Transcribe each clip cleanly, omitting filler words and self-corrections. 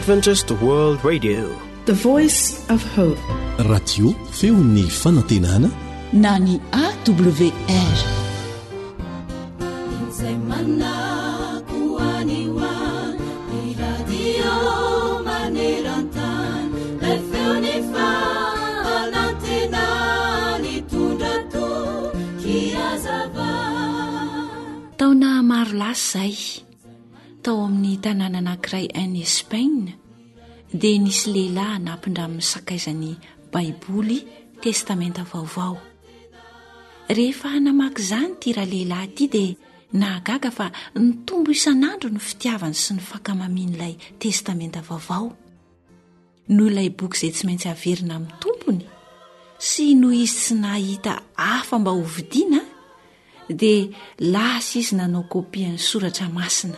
Adventist World Radio, the voice of hope. Radio feon'ny fanantenana na ny AWR. Taona maro lasa izay tao amin'ny tanàna anankiray any Espaina dia nisy lehilahy nampindramin'ny sakaizany baiboly testamenta vaovao. Rehefa namaky izany ity rahalehilahy ity dia nahagaga fa nitombo isan'andro ny fitiavany sy ny fakamamian'ilay testamenta vaovao. Noho ilay boky izay tsy maintsy averina amin'ny tompony sy noho izy tsy nahita hafa mba ho vidiana dia lasa izy nanao kopian'ny soratra masina.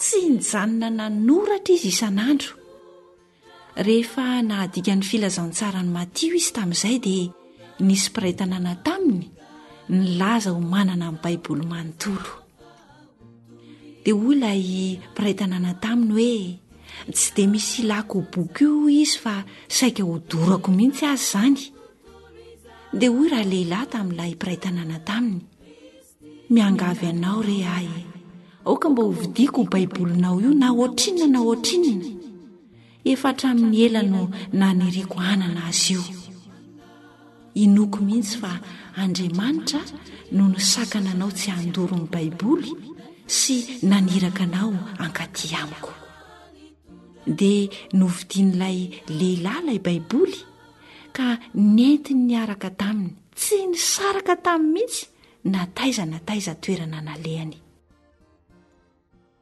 Tsy nijanona nanoratra izy isan'andro. Rehefa nahadika ny filazantsara ny Matio izy tamin'izay dia nisy mpiray tanàna taminy nilaza ho manana amin'ny baiboly manontolo. Dia hoy ilay mpiray tanàna taminy hoe tsy dia misy ilako ho boky io izy fa saika ho dorako mihitsy azy izany. Dia hoy rahalehilahy tamin'ilay mpiray tanàna taminy, miangavy anao re ahy, aoka mba ho vidiako ho baibolinao io na ohatrinona na ohatrinona. Efa hatramin'ny ela no naniriako hanana azy io. Inoko mihitsy fa Andriamanitra no nisakana anao tsy handoro ny baiboly sy naniraka anao hankaty amiko. Dia novidian'ilay lehilahy ilay baiboly ka nentiny niaraka taminy, tsy nisaraka taminy mihitsy na taiza toerana nalehany.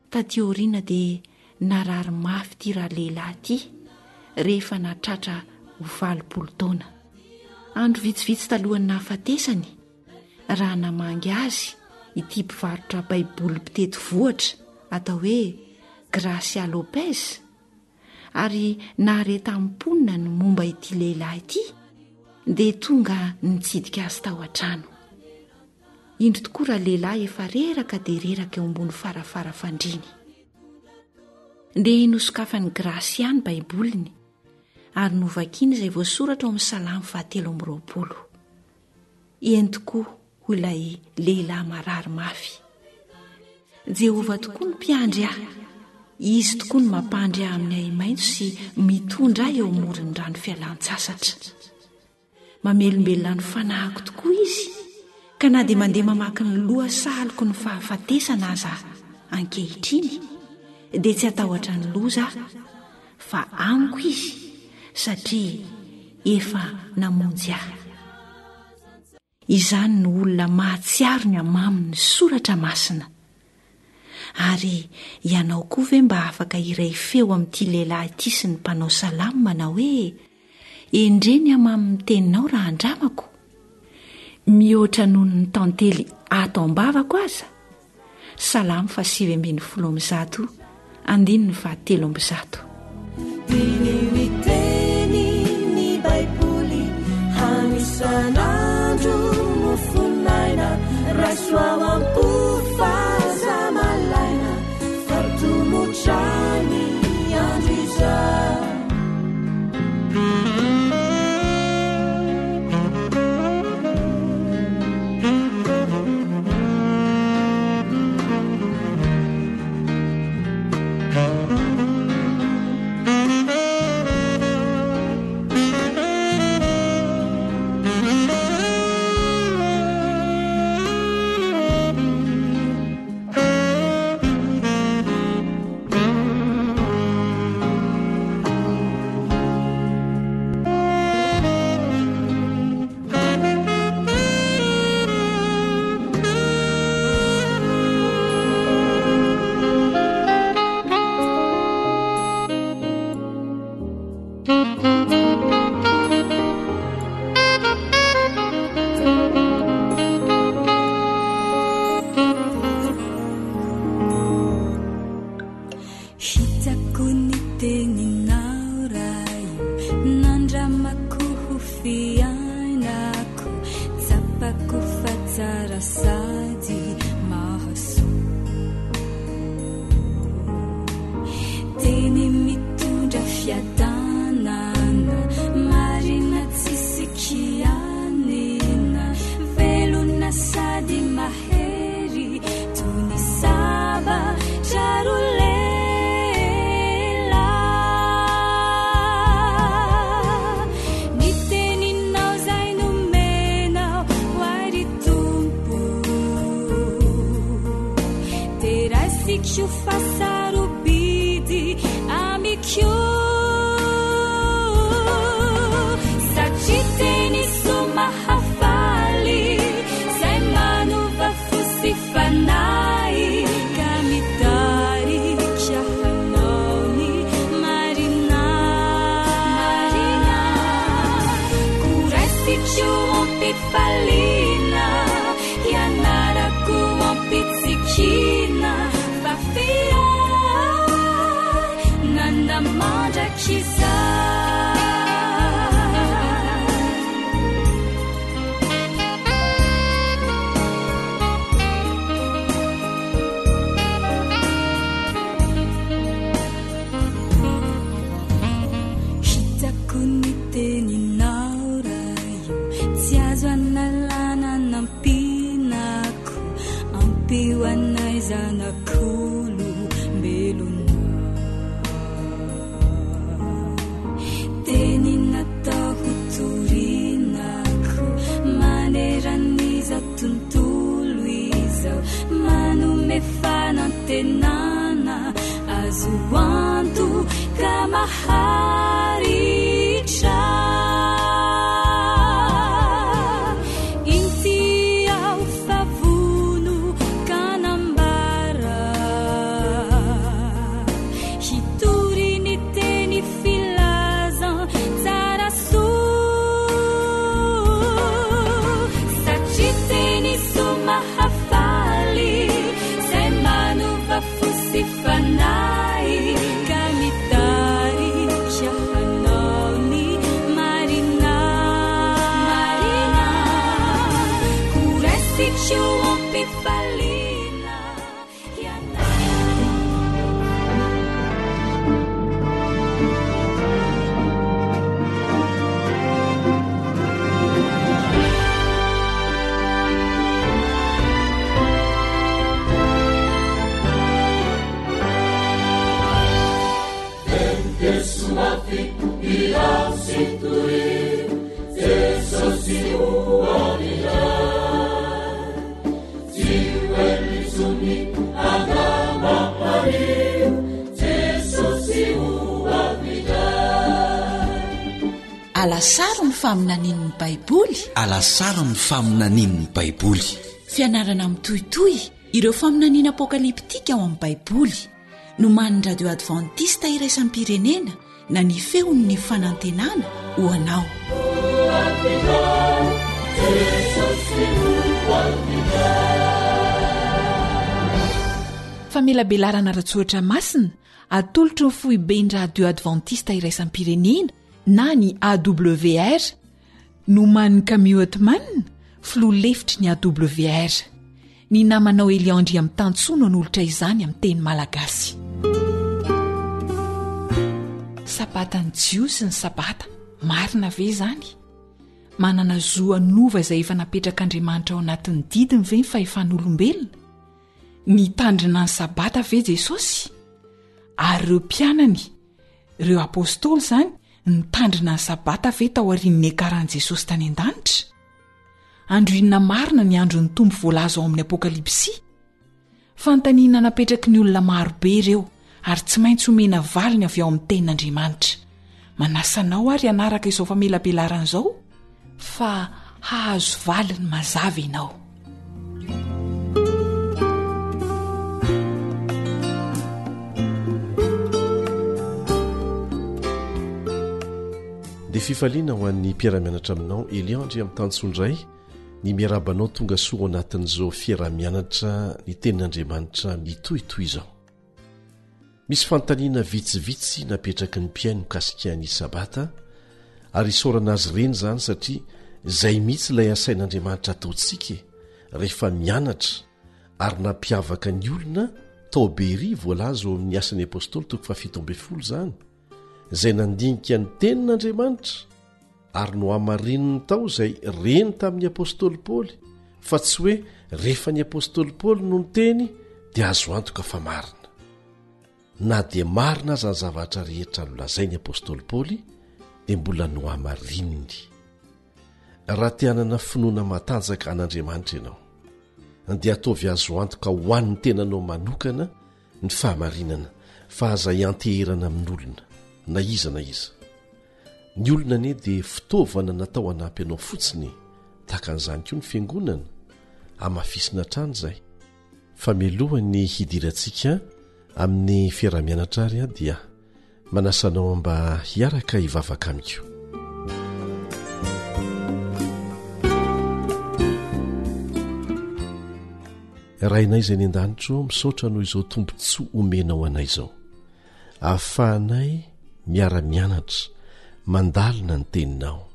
Taty aoriana dia narary mafy ity rahalehilahy ity rehefa nahatratra ho 20 taona. Andro vitsivitsy talohany nahafatesany raha namangy azy ity mpivarotra baiboly mpitety vohatra atao hoe Gracia Lopez, ary nahareta amponina ny momba ity lehilahy ity dia tonga nitsidika azy tao an-trano. Indro tokoa rahalehilahy efa reraka dia reraka eo ambony farafara fandriny. Dia nosokafany Gracia ny baiboliny ary novakiana izay voasoratra ao amin'ny Salamy 7:20. Eny tokoa ho ilay lehilahy marary mafy. Jehovah tokoa ny mpiandry ahy, izy tokoa ny mampandry ahy amin'ny ahi-maitso sy mitondra ahy eo amoron'ny rano fialan-tsasatra. Mamelombelona ny fanahiko tokoa izy, ka na dia mandeha mamaky ny loha sahaliko ny fahafatesana aza ankehitriny dia tsy atahotra ny loza fa amiko izy satria efa namonjy ahy. Izany no olona mahatsiaro ny amaminy soratra masina. Ary ianao koa ve mba afaka iray feo amin'ity lehilahy ity sy ny mpanao salamo manao hoe endreny amaminy teninao raha andramako, mihoatra noho ny tantely ato ambavako aza. Salamo 7:10, 7:7. Miteny ny baiboly hanisan'andro mofonaina rasoao ampofazamalaina fartomotrany andro izany. Teni mitu tio fasarobidy amikio satria teny somahafaly zay manova fosy fanay ka mitarika hanaony marina koraisy tio ampifalina ianarako ampitsikina fafia nandamandrakiza zanakulu mbeluna teny natahotorinako maneraniza tontolo izao manome fanantenana azo anto ka maharitra fanay ka mitarika hanaony marina koraisy tio ampifalina alasaro ny faminanin'ny baiboly alasaro ny faminanin'ny baiboly fianarana mitohitoy ireo faminaniana apokaliptika ao amin'ny baiboly no man'ny radio adventista iraisam-pirenena na ny feon'ny fanantenana ho anao fa mila belarana ratsoatra masina atolotro ny foiben'ny radio adventista iraisam-pirenena na ny awr no man'ny kamioatman filoha lefitry ny awr ny namanao Eliandry amin'ny tantsono n'olotra izany amin'ny teny malagasy sabata ny jiosy ny sabata marina ve zany manana zoanova izay efa napetrakaandriamanitra ao anatin'ny didiny ve ny fahefan'olombelona nitandrina ny sabata ve Jesosy ary ireo mpianany ireo apôstôly zany nitandrina ny sabata ve tao aorian'ny ekaran'i Jesosy tany an-danitra androinina marina ny andro ny tombo voalaza ao amin'ny apokalipsia fantaniana napetraky ny olona marobe ireo ary tsy maintsy homena valiny avy ao amin'ny tenin'Andriamanitra manasanao ary anaraka izao famelabelarana izao fa hahazo valiny mazava ianao dia fifaliana ho an'ny mpiara-mianatra aminao Eliandry amin'ny tantsondray ny miarabanao tonga soa anatin'izao fiara-mianatra ny tenin'Andriamanitra mitohitoy izao misy fantaniana vitsivitsy napetraky ny mpiaino mikasika ny sabata ary isaorana azy ireny zany satria izay mihitsy ilay asain'Andriamanitra ataontsika rehefa mianatra ary nampiavaka ny olona tao bery voalaza ao amin'ny asan'ny apôstôly 7 zany izay nandinika ny tenin'Andriamanitra ary no hamarininy tao izay reny tamin'ny apôstôly Paoly fa tsy hoe rehefa ny apôstôly Paoly no niteny dia azo antoka fa marina na dia marina aza ny zavatra rehetra nolazainy apôstôly Paoly dia mbola no hamarininy raha te hanana finoana matanjaka an'Andriamanitra ianao dia ataovy azo antoka ho an'ny tenanao manokana ny fahamarinana fa aza ianteherana amin'olona na iza na iza. Ny olona anie dia fitaovana natao hanampy anao fotsiny, tahaka an'izany koa ny fiangonana, hamafisina trano izay. Fa mialohan'ny hidirantsika amin'ny fiaramianatra ary dia manasanao mba hiaraka hivavaka amiko. Rainay izay ny an-danitro, misaotra noho izao tombontsoa omenao anay izao, ahafahanay miara-mianatra mandalina ny teninao,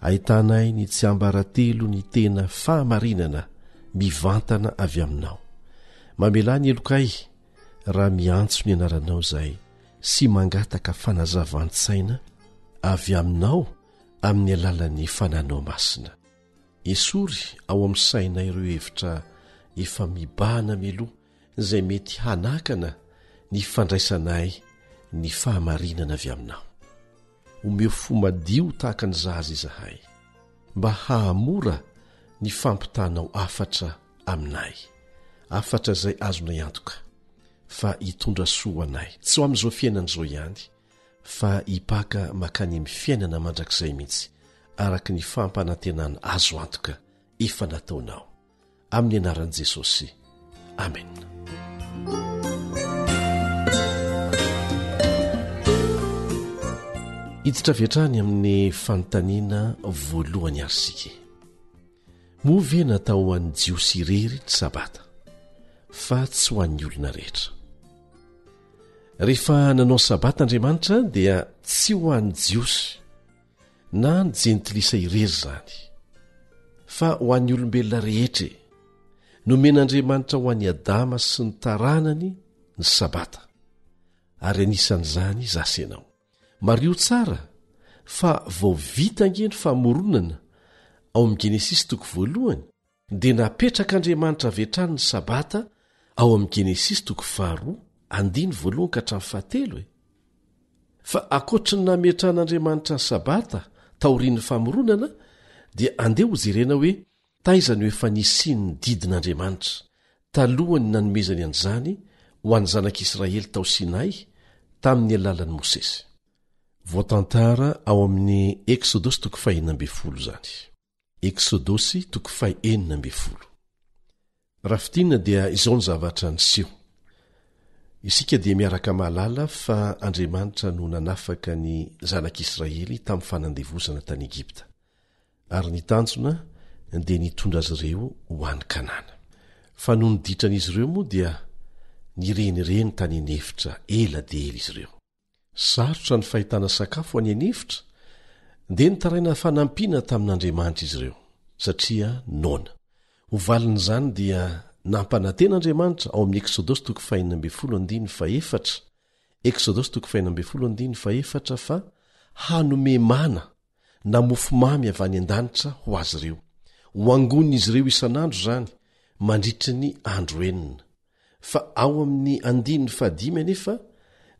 ahitanay ny tsy ambaratelo ny tena fahamarinana mivantana avy aminao. Mamelany elokay raha miantso ny anaranao izay sy mangataka fanazavan-tsaina avy aminao amin'ny alalan'ny fananao masina. Esory ao amin'ny sainay ireo hevitra efa mibahana mialoha izay mety hanakana ny fandraisanay ny fahamarinana avy aminao. Omeo fo madio tahaka ny zaza izahay, mba hahamora ny fampitanao afatra aminay, afatra izay azonay antoka, fa hitondra soa anay, tsy ho amin'izao fiainan'izao ihany, fa hipaka makany amin'ny fiainana mandrakizay mihitsy, araka ny fampanantenana azo antoka efa nataonao. Amin'ny anaran'i Jesosy. Amen. Hiditra viatrany amin'ny fanontaniana voalohany arsika. Moa ve natao ho an'ny jiosy irery ny sabata, fa tsy ho an'ny olona rehetra? Rehefa nanao sabata Andriamanitra dia tsy ho an'ny jiosy na ny jentilisa irery izany, fa ho an'ny olombelona rehetra. Nomen'Andriamanitra ho an'ny Adama sy ny taranany ny sabata, ary anisan'izany zasy ianao. Mario tsara fa vao vita ange ny famoronana ao amin'ny Genesis 1 dia napetrak'Andriamanitra avetrany ny sabata ao amin'ny Genesis 2:1-7. Fa akoatra ny nametran'Andriamanitra ny sabata taorian'ny famoronana, dia andeha ho jerena hoe taizany hoe efa nisiny ny didin'Andriamanitra talohany nanomezany an'izany ho an'ny zanak'Israely tao Sinay tamin'ny alalan'i Mosesy. Voatantara ao amin'ny Eksodosy 1:12 zany. Eksodosy 1:12. Raha fitina dia izao ny zavatra niseho. Isika dia miaraka mahalala fa Andriamanitra no nanafaka ny zanak'Israely tamin'ny fanandevosana tany Egipta, ary ny tanjona dia nitondra azy ireo ho any Kanana. Fa no niditran'izy ireo moa dia nirenireny tany anefitra ela dia ela izy ireo. Sarotra ny fahitana sakafo any anefitra, dia nitaraina fanampiana tamin'Andriamanitra izy ireo, satria nona. Ho valin'izany dia nampanaten'Andriamanitra ao amin'ny Eksodosy 1:4, Eksodosy 1:4 fa hanome mana na mofomamy avy any an-danitra ho azy ireo, ho angon'izy ireo isan'andro zany mandritry ny andro enina. Fa ao amin'ny 15 anefa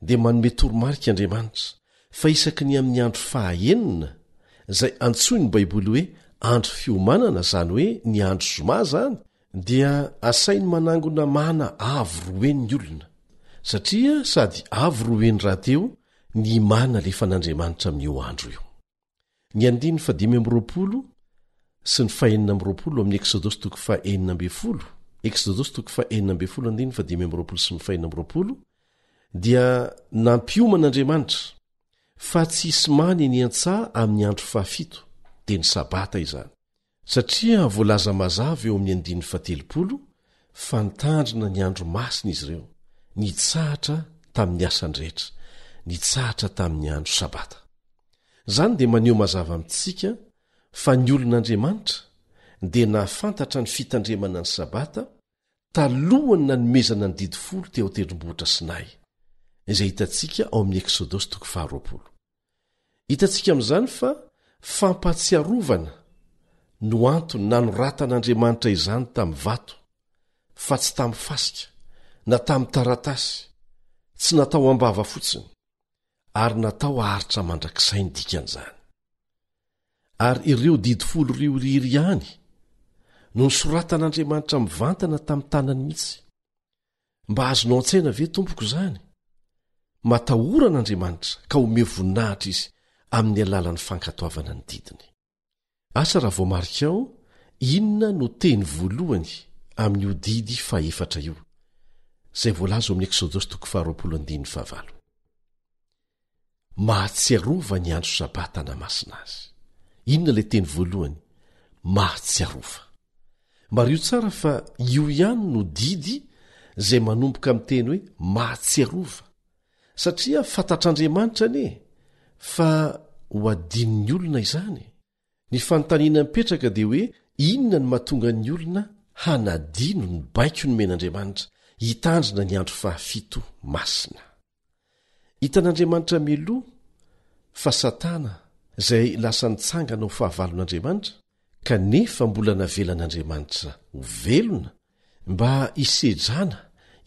dia manome toromarika Andriamanitra fa isaky ny amin'ny andro 9 izay antsoiny ny Baiboly hoe andro fiomanana, zany hoe ny andro zoma zany, dia asainy manangona mana avo roeny ny olona, satria sady avo roeny rahateo ny mana lefa n'Andriamanitra amin'io andro io. Ny 15 sy ny 19 amin'ny Eksodosy 1:4, Eksodosy 1:4 sy ny 19 dia nampioman'Andriamanitra fa tsy hisy many ny an-tsaha amin'ny andro 7 dia ny sabata izany, satria voalaza mazava eo amin'ny 17 fa nitandrina ny andro masina izy ireo, nitsahatra tamin'ny asan-drehetra, nitsahatra tamin'ny andro sabata. Zany dia maneho mazava amintsika fa ny olon'Andriamanitra dia nahafantatra ny fitandremana ny sabata talohany nanomezana ny didy folo teo tendrombohitra Sinay, izay hitantsika ao amin'ny Eksodosy 20. Hitantsika amin'izany fa fampatsiarovana no antony nanoratan'Andriamanitra izany tamin'ny vato, fa tsy tamin'ny fasika na tamin'ny taratasy, tsy natao ambava fotsiny, ary natao aharitra mandrakizay ny dikan'izany. Ary ireo didy folo rioriry ihany no nisoratan'Andriamanitra mivantana tamin'ny tanany mihitsy. mba azonao an-tsaina ve tompoko izany matahoran'andriamanitra ka ome voninahitra izy amin'ny alalan'ny fankatoavana ny didiny. Asa raha voamarika ao, inona no teny voalohany amin'io didy faefatra io zay voalaza amin'ny Eksodosy 20:5. Mahatsiarova ny andro sabata namasina azy. Inona ilay teny voalohany? Mahatsiarova. Mario tsara fa io ihany no didy zay manomboka amin'ny teny hoe mahatsiarova, satria fantatr'Andriamanitra ane fa ho adin'ny olona izany. Ny fanontaniana mipetraka dia hoe inona ny mahatonga ny olona hanadino ny baiko ny men'Andriamanitra hitandrina ny andro fahafito masina. Hitan'Andriamanitra miloha fa Satana izay lasa nitsangana ho fahavalon'Andriamanitra kanefa mbola navelan'Andriamanitra ho velona mba hisedrana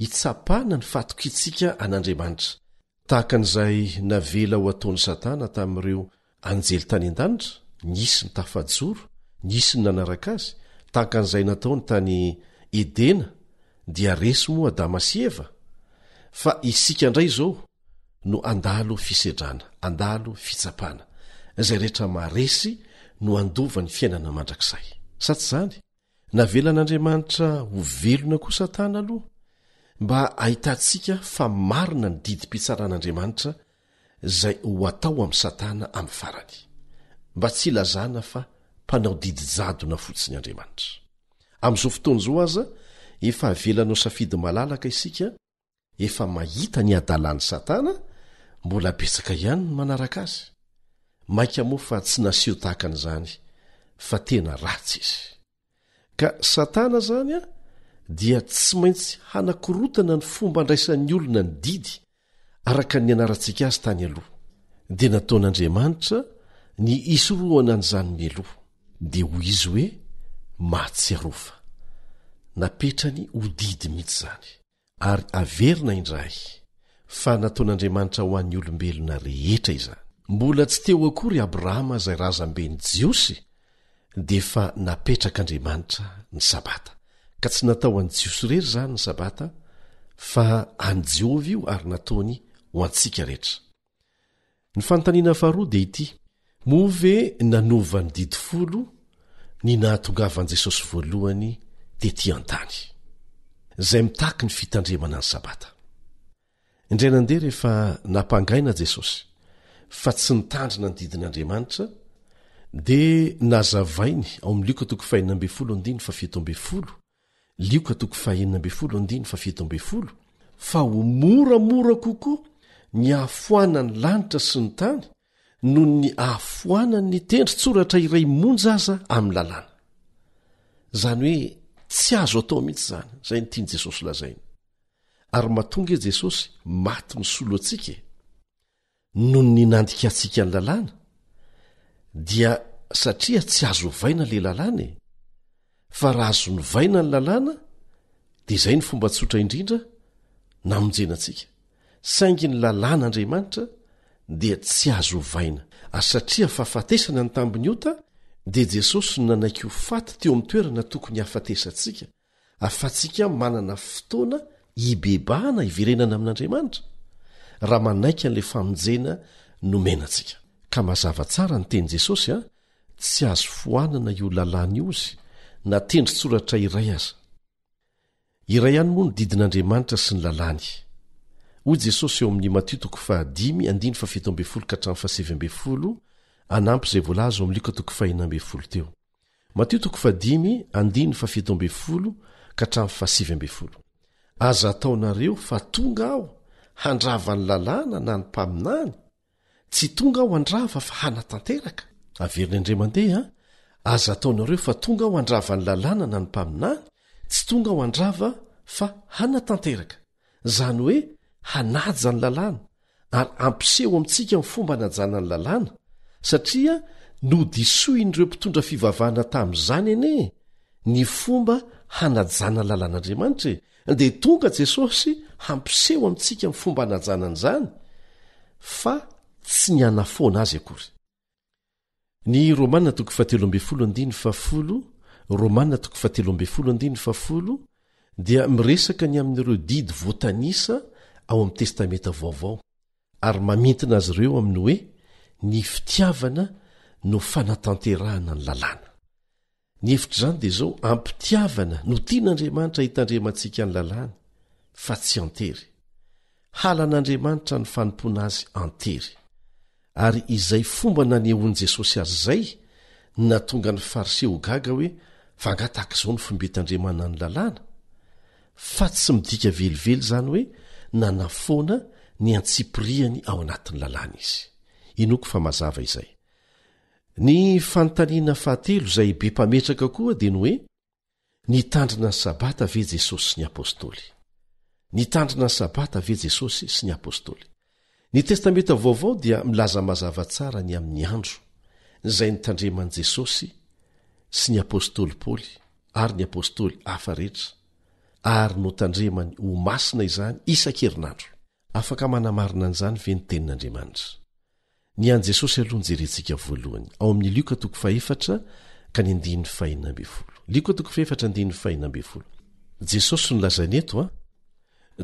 hitsapana ny fahatokitsika an'Andriamanitra tahaka an'izay navela ho ataon'ny Satana tamin'ireo anjely tany an-danitra, nisy ny tafajoro, nisy ny nanaraka azy, tahaka an'izay nataony tany Edena dia resy moa Adama sy Eva. Fa isika indray izao no andalo fisedrana, andalo fitsapana, izay rehetra maharesy no andova ny fiainana mandrakizay. Sa tsy izany? Navelan'Andriamanitra ho velona koa Satana aloha mba ahitantsika fa marina ny didim-pitsaran'Andriamanitra izay ho atao amin'ny Satana amin'ny farany, mba tsy ilazana fa mpanao didy jadona fotsiny Andriamanitra. Amin'izao fotoana izao aza efa avelanao safidy malalaka isika, efa mahita ny adalan'ny Satana, mbola betsaka ihany ny manaraka azy. Maika moa fa tsy naseho tahaka an'izany fa tena ratsy izy. Ka Satana zany dia tsy maintsy hanakorotana ny fomba andraisan'ny olona ny didy araka ny anarantsika azy tany aloha. Dia nataon'Andriamanitra ny isorohana an'izany mialoha dia hoy izy hoe mahatsiarova. Napetrany ho didy mihitsy zany ary averina indray fa nataon'Andriamanitra ho an'ny olombelona rehetra izany. Mbola tsy teo akory Abrahama izay razamben'ny Jiosy dia fa napetrak'Andriamanitra ny sabata, ka tsy natao an'ny Jiosy rery zany ny sabata fa an'i Jehova io ary nataony ho antsika rehetra. Ny fanontaniana faharoa dia ity: moa ve nanova ny didy folo ny nahatongavan'i Jesosy voalohany tetỳ an-tany izay mitaky ny fitandremana ny sabata? Indray nandeha rehefa nampangaina Jesosy fa tsy nitandrina ny didin'Andriamanitra dia nazavainy ao amin'ny Lioka 5:17, Lioka 5:17 fa ho moramora kokoa ny ahafoanany lanitra sy ny tany noho ny ahafoanany ny tendrin-tsoratra iray monja aza amin'ny lalàna. Zany hoe tsy azo atao mihitsy zany, izay ny tiany Jesosy lazainy. Ary mahatonga Jesosy maty misolo antsika noho ny nandika antsika ny lalàna, dia satria tsy azo ovaina le lalàna fa raha azo novaina ny lalàna dia izay ny fomba tsotra indrindra namonjena antsika. Saingy ny lalàn'Andriamanitra dia tsy azo ovaina, ary satria fahafatesana ny tambiny ota dia Jesosy no nanaiky ho faty teo amin'ny toerana tokony hahafatesantsika, ahafahantsika manana fotoana hibebahana hiverenana amin'Andriamanitra raha manaiky an'ilay famonjena nomena antsika. Ka mazava tsara ny teny Jesosy tsy azo foanana io lalàna io izy na tendrin-tsoratra iray aza. Iray ihany moa ny didin'Andriamanitra sy ny lalàny. Hoy Jesosy eo amin'ny Matio 5:17 anampy izay voalaza ao amin'ny Lioka 5:1 teo. Matio 5:17 aza ataonareo fa tonga aho handrava ny lalàna na ny mpaminany, tsy tonga aho handrava fa hanatanteraka. Averina indray mandeha, aza ataonareo fa tonga aho handrava ny lalàna na ny mpaminany, tsy tonga aho handrava fa hanatanteraka. Zany hoe hanaja ny lalàna ary ampiseho amintsika ny fomba hanajana ny lalàna, satria nodisoin'ireo mpitondra fivavahana tamin'izany ene ny fomba hanajana ny lalàn'Andriamanitra dia tonga Jesosy hampiseho amintsika ny fomba hanajanan'izany fa tsy ny anafoana azy akory. Ny Romanina 13:10, Romanina 13:10 dia miresaka ny amin'ireo didy voatanisa ao amin'ny testamenta vaovao ary mamintina azy ireo amin'ny hoe ny fitiavana no fanatanterahana ny lalàna. Ny hevitra izany dia izao ampitiavana no tian'Andriamanitra hitandremantsika ny lalàna fa tsy antery. Halan'Andriamanitra ny fanompoana azy antery. Ary izay fomba nanehoan'i Jesosy azy izay natonga ny fariseo gaga hoe fangataka izao ny fombetandremana ny lalàna. Fa tsy midika velively izany hoe nanafoana ny antsipiriany ao anatin'ny lalàna izy. Inoko fa mazava izay. Ny fanontaniana fahatelo izay be mpametraka koa dia ny hoe nitandrina ny sabata ve Jesosy sy ny apôstôly. Nitandrina ny sabata ve Jesosy sy ny apôstôly. Ny testamenta vaovao dia milaza mazava tsara ny amin'ny andro izay nitandreman'i Jesosy sy ny apôstôly Paoly ary ny apôstôly hafa rehetra ary notandremany ho masina izany isan-kerinandro. Afaka manamarina an'izany ve ny tenin'Andriamanitra. Ny an' Jesosy aloha ny jerentsika voalohany ao amin'ny Lioka 4:1-5. Jesosy nolazainy eto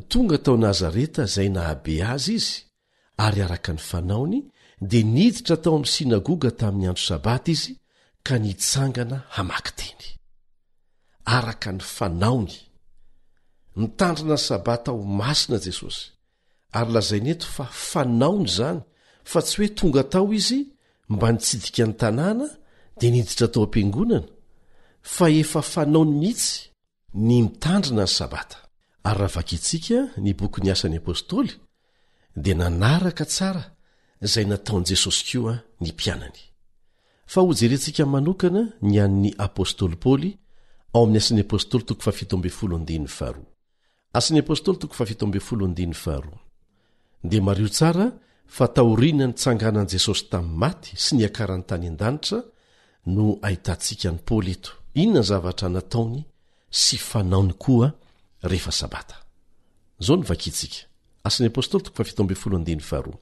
tonga tao Nazareta izay nahabe azy izy ary araka ny fanaony dia niditra tao amin'ny sinagoga tamin'ny andro sabata izy ka nitsangana hamaky teny. Araka ny fanaony nitandrina ny sabata ho masina Jesosy ary lazainy eto fa fanaony izany fa tsy hoe tonga tao izy mba nitsidika ny tanàna dia niditra tao am-piangonana fa efa fanaony mihitsy ny mitandrina ny sabata. Ary raha vakitsika ny boky ny asan'ny apôstôly dia nanaraka tsara izay nataon'i Jesosy koa ny mpianany. Fa ho jerentsika manokana ny an'ny apôstôly Paoly ao amin'ny asan'ny apôstôly 7:12. Asan'ny apôstôly 7:12 dia mario tsara fa taoriana ny tsanganan' Jesosy tamin'ny maty sy ny akarany tany an-danitra no ahitantsika ny Paoly eto. Inona ny zavatra nataony sy fanaony koa rehefa sabata. Zao ny vakitsika. Asan'ny apôstôly 7:12.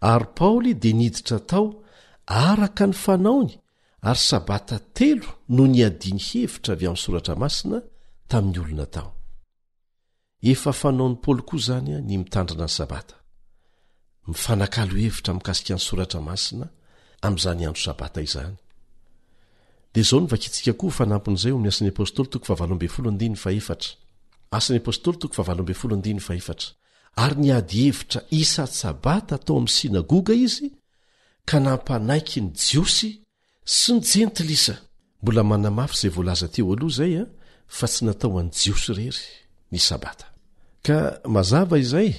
Ary Paoly dia niditra tao araka ny fanaony ary sabata 3 no niadiny hevitra avy amin'ny soratra masina tamin'ny olona tao. Efa fanaony Paoly koa izany ny mitandrina ny sabata. Mifanakalo hevitra mikasika ny soratra masina amin'izany andro sabata izany. Dia izao ny vakitsika koa fanampon'izay ao amin'ny asan'ny apôstôly 7:12. Asan'ny apôstôly 7:12. Ary niady hevitra isa-sabata tao amin'ny sinagoga izy ka nampanaiky ny jiosy sy ny jentilisa. Mbola manamafy izay voalaza teo aloha izay fa tsy natao an'ny jiosy rery ny sabata. Ka mazava izay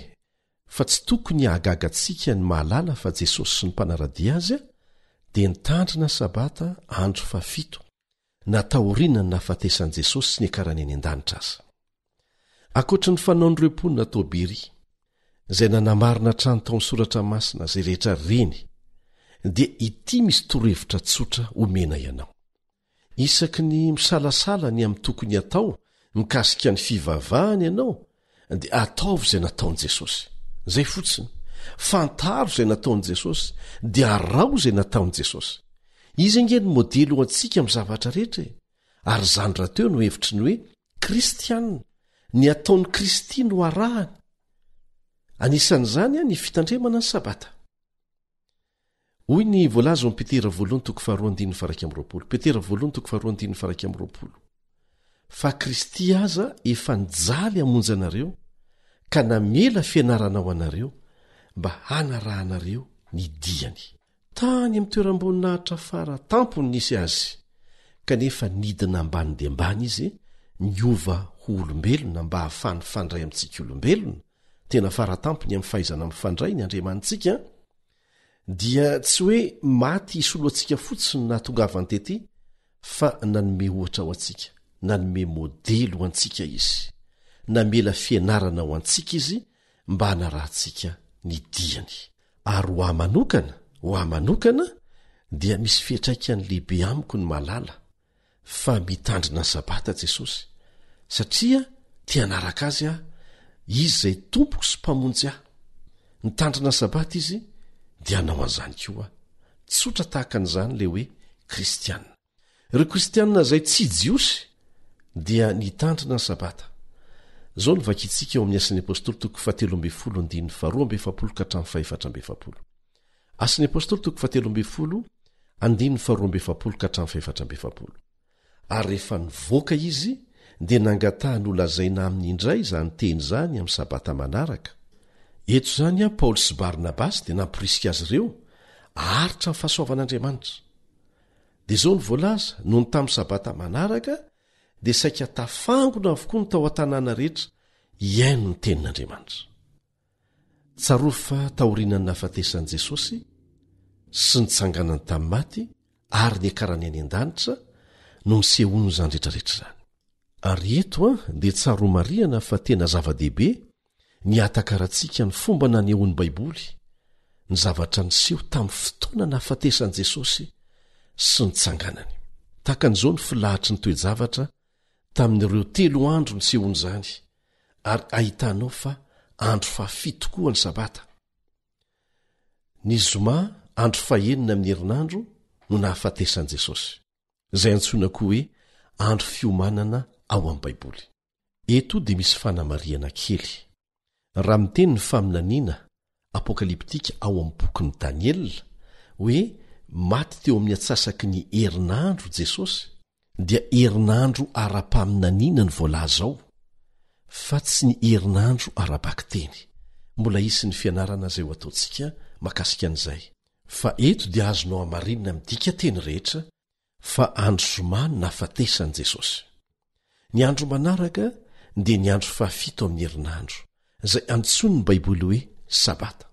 fa tsy tokony hahagagantsika ny mahalala fa Jesosy sy ny mpanaradia azy dia nitandrina sabata andro fa 7 nataoriana ny nahafatesan'i Jesosy sy ny akarany any an-danitra aza. Ankoatra ny fanaon'ireo mponina Toberi izay nanamarina trano tao amin'ny soratra masina izay rehetra reny dia ity misy torohevitra tsotra omena ianao. Isaky ny misalasala ny amin'ny tokony atao mikasika ny fivavahany ianao dia ataovy izay nataon'i Jesosy. Izay fotsiny. Fantaro izay nataon'i Jesosy dia arao izay nataon'i Jesosy. Izy ange ny modely ho antsika amin'ny zavatra rehetra ary izany raha teo no hevitry ny hoe kristianina ny ataon'ny Kristy no arahany. Anisan'izany ny fitandremana ny sabata. Hoy ny voalaza ao Petera 1:2-2. Petera 1:2-2. Fa Kristy aza efa nijaly hamonjy anareo ka namela fianarana ao anareo mba hanarahanareo ny diany. Tany amin'ny toeram-boninahitra fara tampony nisy azy kanefa nidina ambany dia ambany izy niova ho olombelona mba hahafahany fandray amintsika olombelona. Tena faratampony amin'ny fahaizana mifandray ny andriamantsika dia tsy hoe maty isoloantsika fotsiny na tongavany tety fa nanome ohatra ho antsika, nanome modely ho antsika izy, namela fianarana ho antsika izy mba hanarahantsika ny diany. Ary ho amanokana dia misy fiatraikany lehibe amiko ny malala fa mitandrina sabata Jesosy satria tia hanaraka azy izy izay tompoko sy mpamonjy ahy. Nitandrina sabata izy dia hanao an'izany koa. Tsotra tahaka an'izany le hoe kristianina. Ireo kristianina izay tsy jiosy dia nitandrina sabata zao ny vakitsika eo amin'ny asan'ny apôstôly toko 7:2-7 asan'ny apôstôly toko 7:2-7 ary rehefa nivoaka izy dia nangatahany holazaina aminy indray izany teny zany amin'ny sabata manaraka. Eto zany a Paoly sy Barnabasy dia namporisika azy ireo aritra ny fahasoavan'Andriamanitra. Dia zao ny voalaza noho ny tamin'ny sabata manaraka dia saika tafangona avokoa ny tao an-tanàna rehetra iaino ny tenin'Andriamanitra. Tsaroa fa tahorinany nahafatesan'i Jesosy sy nitsanganany tamin'ny maty ary ny akarany any an-danitra no misehony izany rehetrarehetra izany. Ary eto dia tsaroa marihana fa tena zava-dehibe ny atakaratsika ny fomba nanehoan'ny Baiboly ny zavatra niseho tamin'ny fotoana nahafatesan'i Jesosy sy nitsanganany. Takan'izao ny filahatry ny toe-javatra tamin'ireo 3 andro nisehony izany, ary ahitanao fa andro fahafito koa ny sabata. Ny zoma andro fahenina amin'ny herinandro no nahafatesan'i Jesosy, izay antsoina koa hoe andro fiomanana ao amin'ny Baiboly. Eto dia misy fanamariana kely. Raha miteny ny faminaniana apokaliptika ao amin'ny bokin'i Daniela hoe maty teo amin'ny atsasaky ny herinandro Jesosy, dia herinandro ara-paminaniana ny voalaza ao, fa tsy ny herinandro ara-bakteny. Mbola isy ny fianarana izay ho ataontsika makasika an'izay. Fa eto dia azonao hamarinina midika teny rehetra fa andro zoma no nahafatesan'i Jesosy. Ny andro manaraka dia ny andro fahafito amin'ny herinandro, izay antsony ny Baiboly hoe sabata.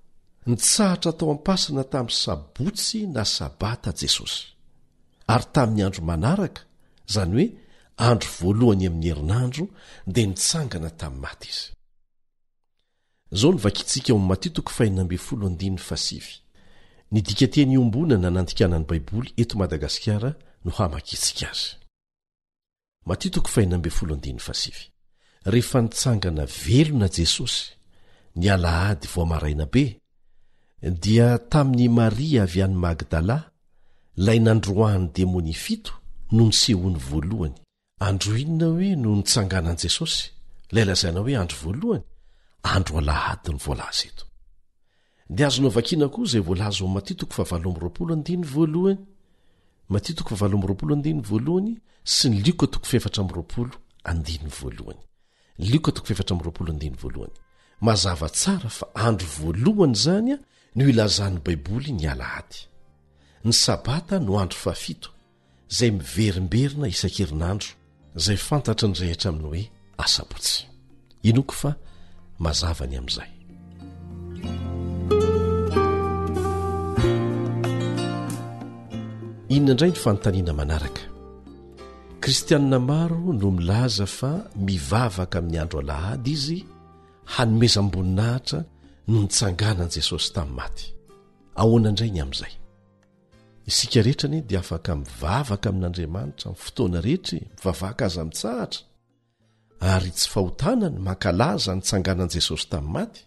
Nitsahatra tao am-pasana tamin'ny sabotsy na sabata Jesosy. Ary tamin'ny andro manaraka, izany hoe andro voalohany amin'ny herinandro, dia nitsangana tamin'ny maty izy. Zao ny vakitsika ao amin'ny Matteo 5:7. Ny dikateny iombonana nandikanan'ny Baiboly eto Madagasikara no hamakitsika azy. Matteo 5:7. Rehefa nitsangana velona Jesosy ny alahady voamaraina be, dia tamin'ny Maria avy any Magdala, lay nandroahany demony 7 no nisehony voalohany. Andro inona hoe no nitsanganan Jesosy? Lay lazaina hoe andro voalohany, andro alahady ny voalaza eto. Dia azonao vakiana koa izay voalaza ao Matteo 7:20 Matteo 7:20 sy ny Luka 4:20. Luka 4:20. Mazava tsara fa andro voalohany zany no ilazan'ny Baiboly ny alahady. Ny sabata no andro fahafito, izay miverimberina isan-kerinandro, izay fantatra ny rehetra aminy hoe asabotsy. Inoko fa mazava ny amin'izay. Inona indray ny fanontaniana manaraka? Kristianina maro no milaza fa mivavaka amin'ny andro alahady izy hanomezam-boninahitra no nitsanganan Jesosy tamin'ny maty. Ahoana indray ny amin'izay? Isika rehetrany dia afaka mivavaka amin'Andriamanitra amin'ny fotoana rehetra, mivavaka aza mitsahatra, ary tsy fahotanany mankalaza nitsanganan Jesosy tamin'ny maty.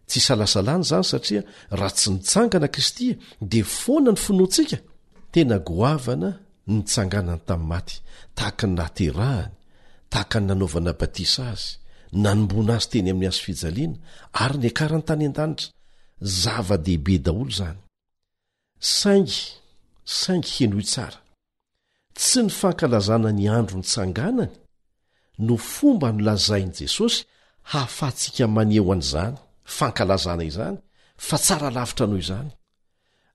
Tsy salasalana zany satria raha tsy nitsangana Kristy dia foana ny finoantsika. Tena goavana nitsanganany tamin'ny maty, tahaka ny naterahany, tahaka ny nanaovana batisa azy, nanomboana azy teny amin'ny hazo fijaliana, ary ny akarany tany an-danitra. Zava-dehibe daholo zany. Saingy henoy tsara, tsy ny fankalazana ny andro nitsanganany no fomba nolazainy Jesosy hahafahantsika maneho an'izany fankalazana izany, fa tsara lavitra noho izany.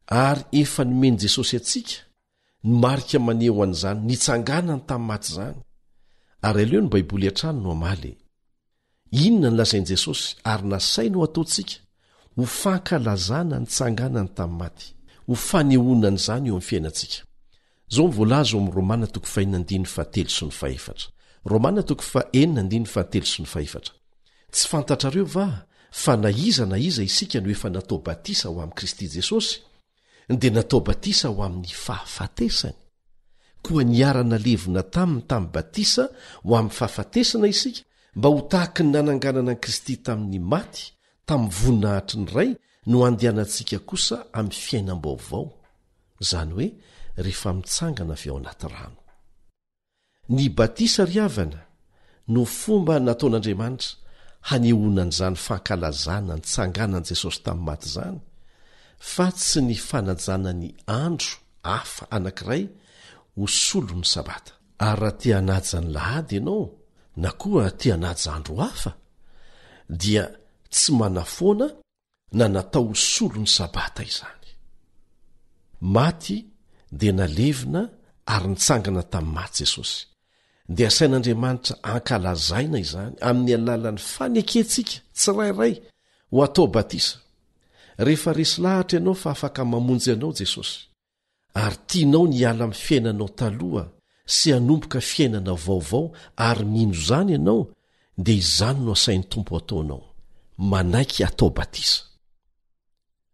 Ary efa nomeny Jesosy atsika ny marika maneho an'izany nitsanganany tamin'ny maty izany. Ary aleo ny Baiboly hatrany no amaly. Inona ny lazainy Jesosy ary nasainy ho ataontsika ho fankalazana nitsanganany tamin'ny maty, ho fanehoana an'izany eo amin'ny fiainantsika. Zao mivoalaza ao amin'ny Romana 4:7. Romana 4:7. Tsy fantatrareo va fa na iza isika no efa natao batisa ho amin'i Kristy Jesosy, dia natao batisa ho amin'ny fahafatesany. Koa niarana levina tamin'ny batisa ho amin'ny fahafatesana isika, mba ho tahaky ny nananganana an'i Kristy tamin'ny maty, tamin'ny voninahitry ny ray, no andehanantsika kosa amin'ny fiainam-baovao, izany hoe rehefa mitsangana avy ao anaty rano. Ny batisa ry havana no fomba nataon'andriamanitra hanehoanan'izany fankalazana ny tsanganan' Jesosy tamin'ny maty izany, fa tsy ny fanajana ny andro hafa anankiray ho solo ny sabata. Ary raha tia hanaja ny lahady ianao na koa tia hanaja andro hafa, dia tsy manafoana na natao ho solo ny sabata izany. Maty dia nalevina ary nitsangana tamin'ny maty Jesosy. Dia asain'Andriamanitra ankalazaina izany amin'ny alalan'ny faneketsika tsirairay ho atao batisa. Rehefa resy lahatra ianao fa afaka mamonjy anao Jesosy, ary tianao ny ala amin'ny fiainanao taloha sy hanomboka fiainana vaovao ary mino izany ianao, dia izany no asain'ny Tompo ataonao, manaiky atao batisa.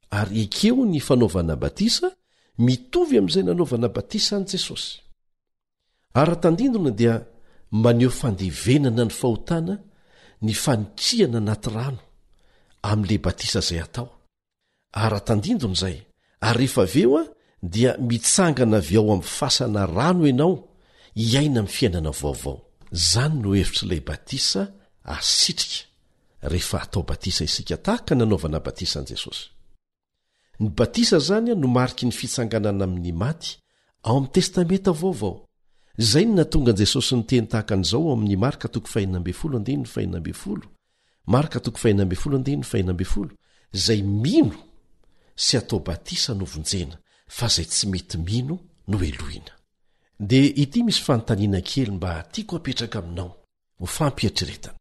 Ary ekeo ny fanaovana batisa mitovy amin'izay nanaovana batisa an' Jesosy. Ary tandindona dia maneho fandevenana ny fahotana ny fanitrihana anaty rano amin'ilay batisa izay atao. Ary tandindona izay, ary rehefa aveo dia mitsangana avy ao amin'ny fasana rano ianao hiaina amin'ny fiainana vaovao. Zany no hevitr'ilay batisa asitrika rehefa atao batisa isika tahaka nanaovana batisa an' Jesosy. Ny batisa zany no mariky ny fitsanganana amin'ny maty ao amin'ny testamenta vaovao. Izay no natonga an Jesosy ny teny tahaka an'izao ao amin'ny Marka 5:5, Marka 5:5, izay mino sy atao batisa no vonjena, fa izay tsy mety mino no elohina. Dia ity misy fanontaniana kely mba tiako apetraka aminao ho fampietreretana.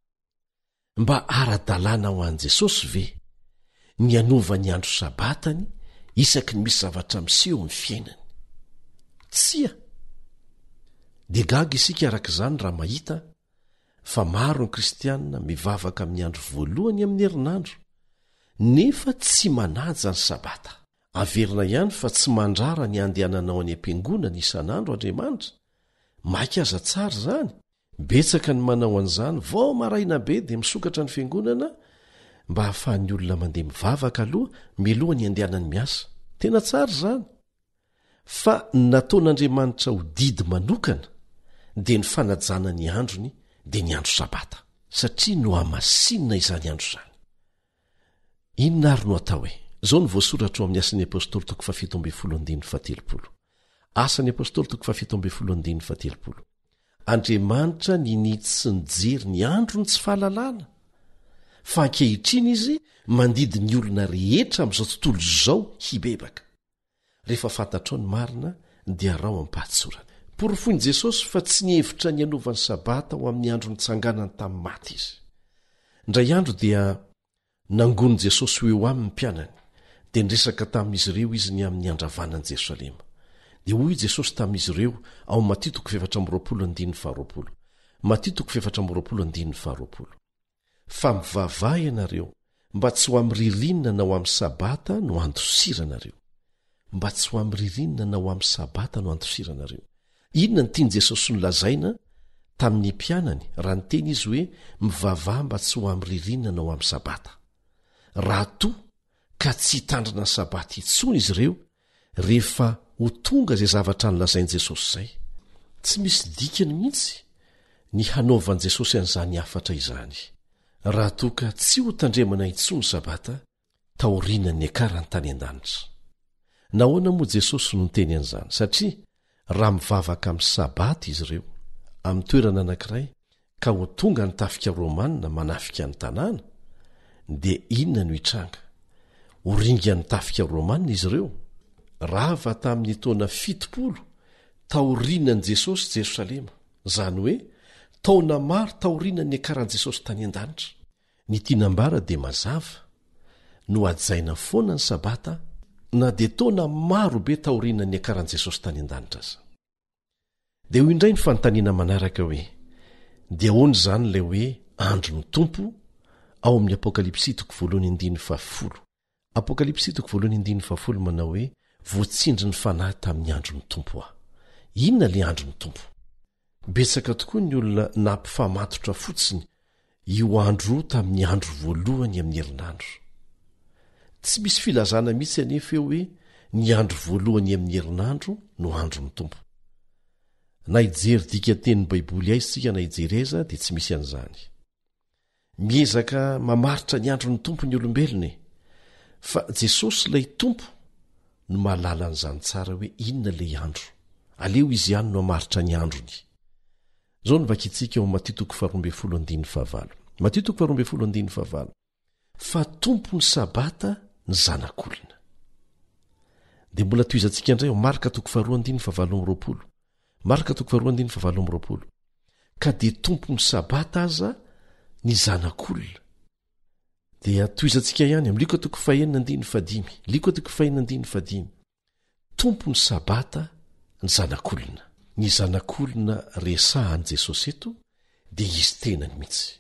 Mba ara-dalàna ho an' Jesosy ve ny anova ny andro sabatany isaky ny misy zavatra miseho amin'ny fiainany? Tsia! Dia gaga isika arak'izany raha mahita fa maro ny kristianina mivavaka amin'ny andro voalohany amin'ny herinandro nefa tsy manaja ny sabata. Averina ihany fa tsy mandrara ny andehananao any am-piangonana isan'andro Andriamanitra. Maika aza tsara izany. Betsaka ny manao an'izany vao maraina be dia misokatra ny fiangonana mba hahafahan'ny olona mandeha mivavaka aloha milohany andehanany miasa. Tena tsara izany. Fa nataon'Andriamanitra ho didy manokana dia ny fanajana ny androny dia ny andro sabata, satria no hamasinina izany andro izany. Inona ary no atao hoe? Izao no voasoratra ao amin'ny Asan'ny Apôstôly 7:17. Asan'ny Apôstôly 7:17. Andriamanitra ninitsy sy nijery ny andro ny tsy fahalalana, fa ankehitriny izy mandidy ny olona rehetra amin'izao tontolo izao hibebaka. Rehefa fantatrao ny marina dia rao ampahatsorana. Porofoin' Jesosy fa tsy nihevitra ny anovany sabata ho amin'ny andro nitsanganany tamin'ny maty izy. Indray andro dia nangon'i Jesosy ho eo aminy mpianany, dia niresaka tamin'izy ireo izy ny amin'ny andravanan'i Jerosalema. Dia hoy Jesosy tamin'izy ireo ao Matteo 4:20. Fa mivavaha ianareo mba tsy ho amin'ny ririnina na ho amin'ny sabata no andosiranareo. Mba tsy ho amin'ny ririnina na ho amin'ny sabata no andosiranareo. Inona ny tiany Jesosy no lazaina tamin'ny mpianany raha niteny izy hoe mivavaha mba tsy ho amin'ny ririnina na ho amin'ny sabata? Raha to ka tsy hitandrina ny sabata intsony izy ireo rehefa ho tonga izay zavatra nolazain'i Jesosy izay. Tsy misy dikany mihitsy ny hanaovan'i Jesosy an'izany afatra izany. Raha to ka tsy ho tandremana intsony sabata, taorianany akarany tany an-danitra. Nahoana moa Jesosy no niteny an'izany? Satria raha mivavaka amin'ny sabata izy ireo amin'ny toerana anankiray ka ho tonga ny tafika Romanina manafika ny tanàna, dia inona no hitranga? Ho ringa ny tafika Romanina izy ireo? Rava tamin'ny taona 70 taorianan'i Jesosy Jerosalema, izany hoe taona maro taorianany akaran'i Jesosy tany an-danitra. Ny tinambara dia mazava no ajaina foana ny sabata na dia taona maro be taorianany akaran'i Jesosy tany an-danitra aza. Dia ho indray ny fanontaniana manaraka hoe dia ahoana izany ilay hoe andro ny Tompo ao amin'ny Apokalipsy 1:10. Apokalipsy 1:10 manao hoe voatsindry ny fanahy tamin'ny andro ny Tompo aho. Inona ilay andro ny Tompo? Betsaka tokoa ny olona nampifamatotra fotsiny io andro tamin'ny andro voalohany amin'ny herinandro. Tsy misy filazana mihitsy anefa eo hoe ny andro voalohany amin'ny herinandro no andro ny Tompo. na ijery dika tenin'ny baiboly aizy tsika na ijereza dia tsy misy an'izany. Miezaka mamaritra ny andro ny tompo ny olombelona fa Jesosy ilay tompo no mahalala an'izany tsara hoe inona ilay andro, aleo izy ihany no hamaritra ny androny. Zao no vakitsika ao Matteo 12:15 fa tompo ny sabata ny zanak'olona. Dia mbola toizantsika indray ao Marka 2:17 Marka 2:17 ka dia tompo ny sabata aza ny zanak'olona. Dia toizantsika ihany amin'ny Luka 5:15 tompo ny sabata ny zanak'olona. Ny zanak'olona resahany Jesosy eto dia izy tenany mihitsy.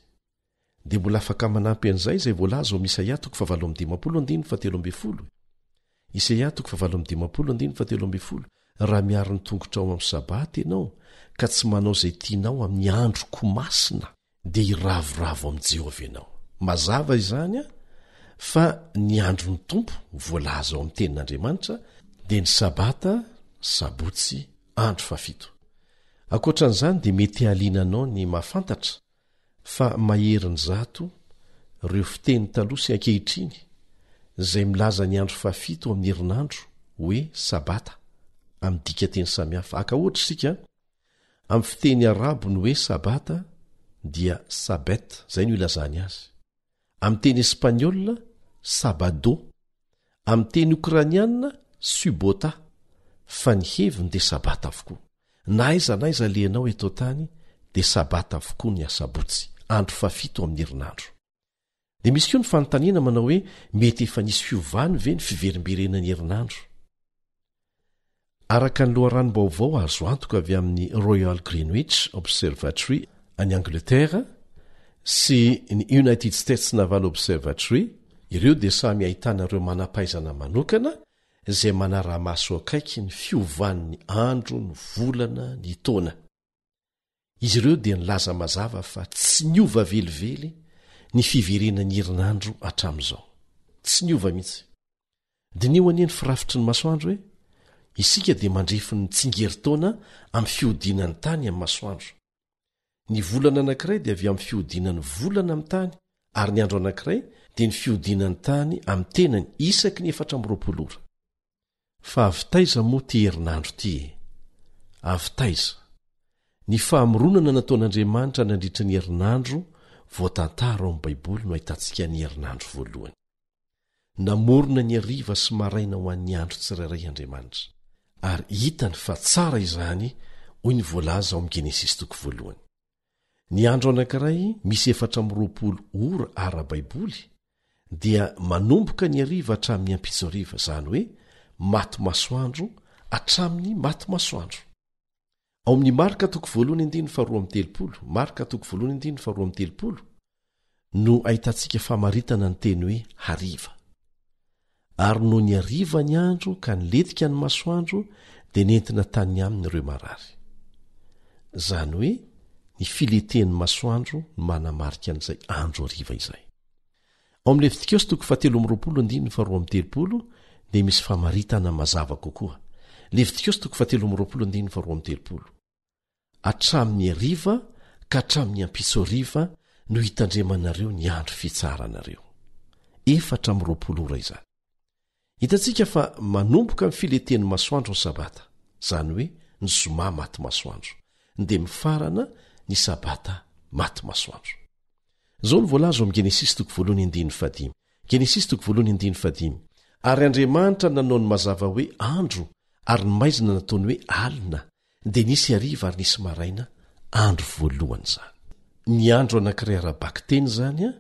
Dia mbola afaka manampy an'izay izay voalaza ao Isaia 7:17 Isaia 7:17 raha miaro ny tongotra ao amin'ny sabata ianao ka tsy manao izay tianao amin'ny andro komasina dia iravoravo amin'i Jehovah ianao. Mazava izany fa ny andro ny tompo voalaza ao amin'ny tenin'Andriamanitra dia ny sabata, sabotsy, andro fafito. Ankoatran'izany dia mety halinanao ny mahafantatra fa maherin'ny zato ireo fiteny taloha sy ankehitriny izay milaza ny andro fafito amin'ny herinandro hoe sabata amin'ny dika teny samihafa. Aka ohatra isika amin'ny fiteny arabo ny hoe sabata dia sabet, izay no ilazany azy. Amin'ny teny espaniola sabado, amin'ny teny ukrainiana subota, fa ny heviny dia sabata avokoa. Na aiza lehanao eto tany dia sabata avokoa ny asabotsy, andro fafito amin'ny herinandro. Dia misy koa ny fanontaniana manao hoe mety efa nisy fiovany ve ny fiverimberenan'ny herinandro? Araka ny loharanom-baovao azo antoka avy amin'ny Royal Greenwich Observatory any Angleterre sy ny United States Naval Observatory, ireo dia samy ahitana ireo manam-pahaizana manokana izay manara-maso akaiky ny fiovan'ny andro, ny volana, ny taona. Izy ireo dia nilaza mazava fa tsy niova velively ny fiverenan'ny herinandro hatramin'izao. Tsy niova mihitsy. Dinio anie ny firafitry ny masoandro hoe isika dia mandrefy ny tsingerin-taona amin'ny fihodinan'ny tany amin'ny masoandro. Ny volana anankiray dia avy amin'ny fihodinan'ny volana amin'ny tany, ary ny andro anankiray dia ny fihodinan'ny tany amin'ny tenany isaky ny 420 ora. Fa avitaiza moa ty herinandro ty e? Avitaiza. Ny fahamoronana nataon'Andriamanitra nandritra ny herinandro voatantara ao amin'ny Baiboly no ahitantsika ny herinandro voalohany. Namorona ny hariva sy maraina ho an'ny andro tsirairay Andriamanitra, ary hitany fa tsara izany hoy ny voalaza ao amin'ny Genesis 1. Ny andro anankiray misy 420 ora ara-Baiboly dia manomboka ny hariva hatramin'ny ampitsoriva, izany hoe maty masoandro hatramin'ny maty masoandro. Ao amin'ny Marka 1:12 Marka 1:12 no ahitantsika famaritana ny teny hoe hariva. Ary no ny hariva ny andro ka niletika ny masoandro dia nentina tany aminy ireo marary. Izany hoe ny fileten'ny masoandro no manamarika an'izay andro hariva izay. Ao amin'ny Levitikosy 17:12 dia misy famaritana mazava kokoa. Levitikosy 17:12 hatramin'ny hariva ka hatramin'ny ampitsoriva no hitandremanareo ny andro fitsaranareo. 420 ora izany. Hitantsika fa manomboka amin'ny fileten'ny masoandro ny sabata, izany hoe ny zoma maty masoandro, dia mifarana ny sabata maty masoandro. Izao ny voalaza ao amin'ny Genesis 1:1-5. Genesis 1:1-5. Ary Andriamanitra nanao ny mazava hoe andro, ary ny maizina nataony hoe alina, dia nisy hariva ary nisy maraina, andro voalohany izany. Ny andro anankiray ara-baky teny izany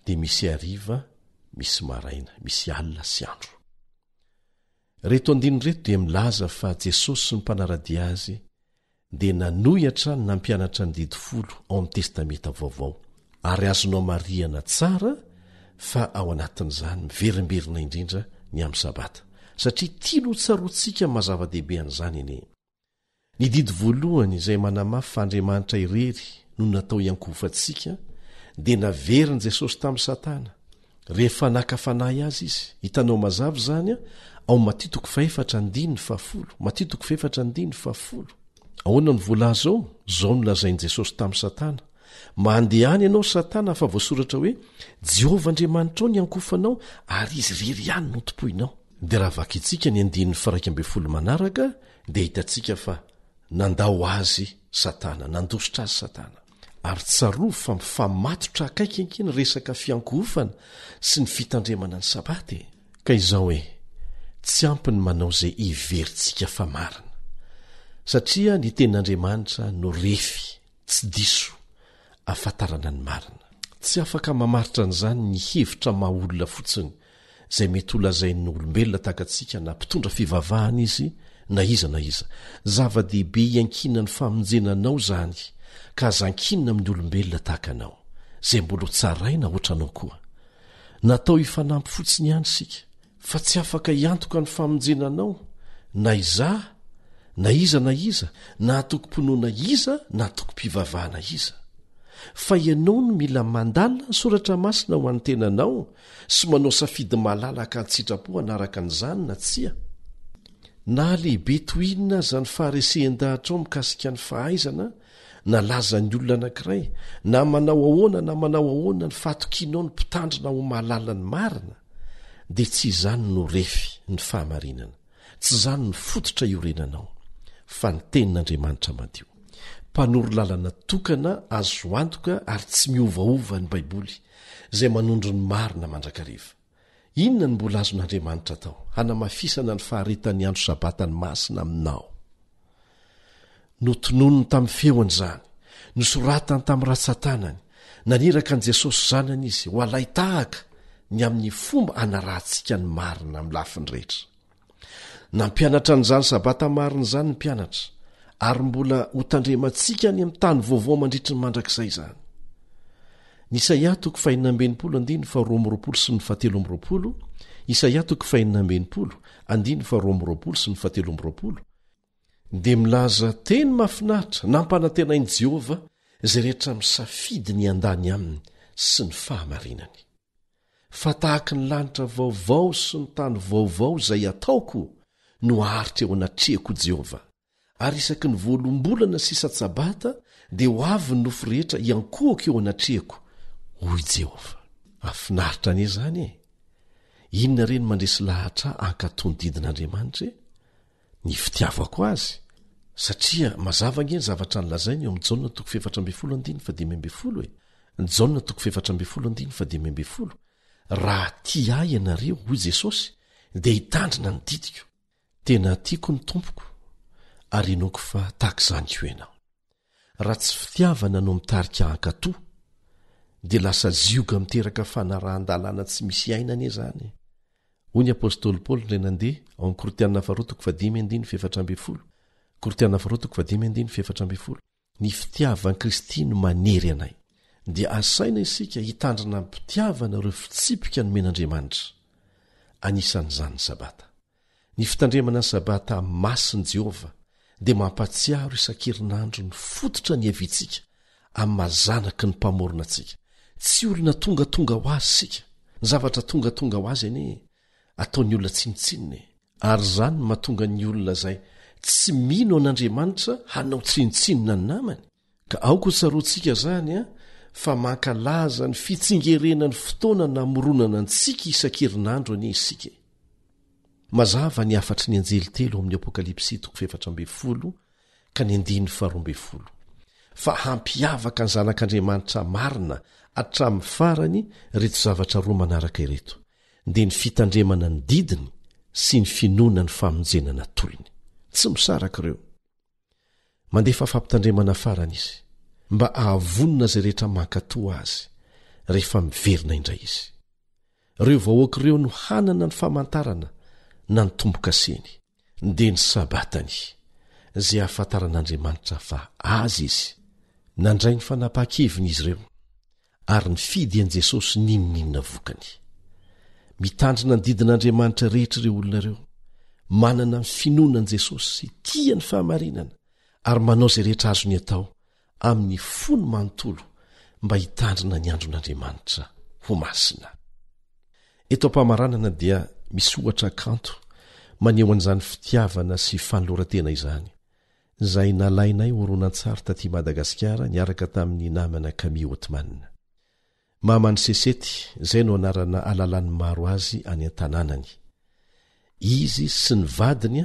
dia misy hariva, misy maraina, misy alina sy andro. Reto andiny reto dia milaza fa Jesosy sy ny mpanaradia azy dia nanohitra ny nampianatra ny didy 10 ao amin'ny testamenta vaovao, ary azonao marihana tsara fa ao anatin'izany miverimberina indrindra ny amin'ny sabata, satria tiano tsaroantsika mazava-dehibe an'izany ene. Ny didy voalohany izay manamafy fa Andriamanitra irery no natao iankofantsika dia naveriny Jesosy tamin'ny Satana rehefa nakafanahy azy izy. Hitanao mazava izany ao Matteo 4:10, Matteo 4:10, ahoana ny volaza ao zao nolazain' jesosy tamin'ny satana mandehany ianao satana fa voasoratra hoe jehovah andriamanitra ao ny ankofanao ary izy rery ihany no tompoinao. dia raha vakitsika ny andin'ny farakambefolo manaraka dia hitantsika fa nandao azy satana nandositra azy satana ary tsaroa fa mifamatotra akaiky ankiny resaka fiankohofana sy ny fitandremana ny sabaty ka izao hoe tsy ampiny manao izay iverintsika fa marina satria ny tenin'andriamanitra no refy tsy diso ahafantarana ny marina. Tsy afaka mamaritra n'izany ny hevitra mahaolona fotsiny izay mety holazain'ny olombelona takantsika na mpitondra fivavahana izy na iza na iza. Zava-dehibe iankina ny famonjenanao zany ka azankinina amin'ny olombelona takanao izay mbola tsaraina ohatranao koa. Natao hifanampy fotsiny ihany sika fa tsy afaka hiantoka ny famonjenanao na iza na iza na iza na atokom-ponoana iza na atokom-pivavahana iza. Fa ianao no mila mandalina ny soratra masina ho an'ny tenanao sy manao safidy malalaka ny sitrapo anaraka n'izany na tsia. Na lehibe toinona zany faharesehen-dahatra ao mikasika ny fahaizana na laza ny olona anankiray na manao ahoana na manao ahoana ny fahatokianao ny mpitandrina ho mahalala ny marina dia tsy izany no refy ny fahamarinana, tsy izany ny fototra iorenanao fa ny tenin'Andriamanitra madio. Mpanoro lalana tokana azo antoka ary tsy miovaova ny baiboly izay manondro ny marina mandrakariva. Inona ny mbola azon'Andriamanitra tao hanamafisana ny faharetan'ny andro sabatany masina aminao? Notononony tamin'ny feony zany, nosoratany tamin'ny ratsan-tanany, naniraka an' Jesosy zanany izy ho alay tahaka ny amin'ny fomba anarahantsika ny marina amin'ny lafiny rehetra. Nampianatra n'izany sabata marina izany ny mpianatra ary mbola ho tandremantsika ny amin'ny tany vaovao mandritry ny mandrakizay izany. Isaia 40:20 Isaia 40:20 dia milaza teny mahafinaritra nampanantenain'i Jehovah izay rehetra misafidy ny andany aminy sy ny fahamarinany. Fa tahaka ny lanitra vaovao sy ny tany vaovao izay ataoko no aharitra eo anatrehako Jehovah. Ary isaky ny voalombolana sisa-tsabata dia ho avy ny nofo rehetra iankohako eo anatrehako hoy Jehovah. Afinaritra anie zany e. Inona reny mandresy lahatra ankatony didin'Andriamanitra e? Ny fitiavako azy. Satria mazava nge ny zavatra nylazainy eo amin'ny Jaona 4:10. Raha tia ahy ianareo hoy Jesosy dia hitandrina ny didiko. Tena tiako ny tompoko ary enoko fa tahak'izany io ianao. Raha tsy fitiavana no mitarika ankatoa dia lasa zioga miteraka fanarahan-dalàna tsy misy aina anie zany. Hoy ny apôstôly Paoly indray nandeha ao amin'ny Korinthiana 4:10. Ny fitiavan'i Kristy no manery anay dia asaina isika hitandrina ny mpitiavana ireo fitsipika nomen'Andriamanitra. Anisan'izany ny sabata. Ny fitandremana ny sabata masin'i Jehovah dia mampatsiaro isan-kerinandro ny fototra ny avintsika amin'ny mazanaky ny mpamorona antsika. Tsy olona tongatonga ho azy sika. Ny zavatra tongatonga ho azy anie ataon'ny olona tsinitsinina ary zany mahatonga ny olona izay tsy mino an'Andriamanitra hanao tsinitsinina ny namany. Ka aoko tsaroantsika zany fa mankalaza ny fitsingerena ny fotoana namoronana antsika isan-kerinandro anie isika. Mazava ny afatry ny anjely telo amin'ny Apokalipsy 7:10 ka ny 12. Fa hampiavaka ny zanak'Andriamanitra marina hatramin'ny farany reto zavatra roa manaraka ireto, dia ny fitandremana ny didiny sy ny finoana ny famonjenana toyny. Tsy misaraka ireo. Mandefa fampitandremana farany izy mba ahavonina izay rehetra mankatoa azy rehefa miverina indray izy. Ireo vahoaka ireo no hanana ny famantarana na ny tombo-kaseny dia ny sabatany izay ahafantaran'Andriamanitra fa azy izy nandray ny fanapahan-keviny izy ireo ary ny fidy an'i Jesosy ninonina vokany. Mitandrina ny didin'Andriamanitra rehetra ireo olona ireo manana ny finoanan'i Jesosy sy tia ny fahamarinana ary manao izay rehetra azony atao amin'ny fony manontolo mba hitandrina ny andron'Andriamanitra ho masina. Eto am-pamaranana dia misy ohatra kanto maneho an'izany fitiavana sy fanolorantena izany izay nalainay horonan-tsary taty Madagasikara niaraka tamin'ny namana Camille Otmanina. Mamany Sesety izay no anarana alalany maro azy any an-tanànany. Izy sy ny vadiny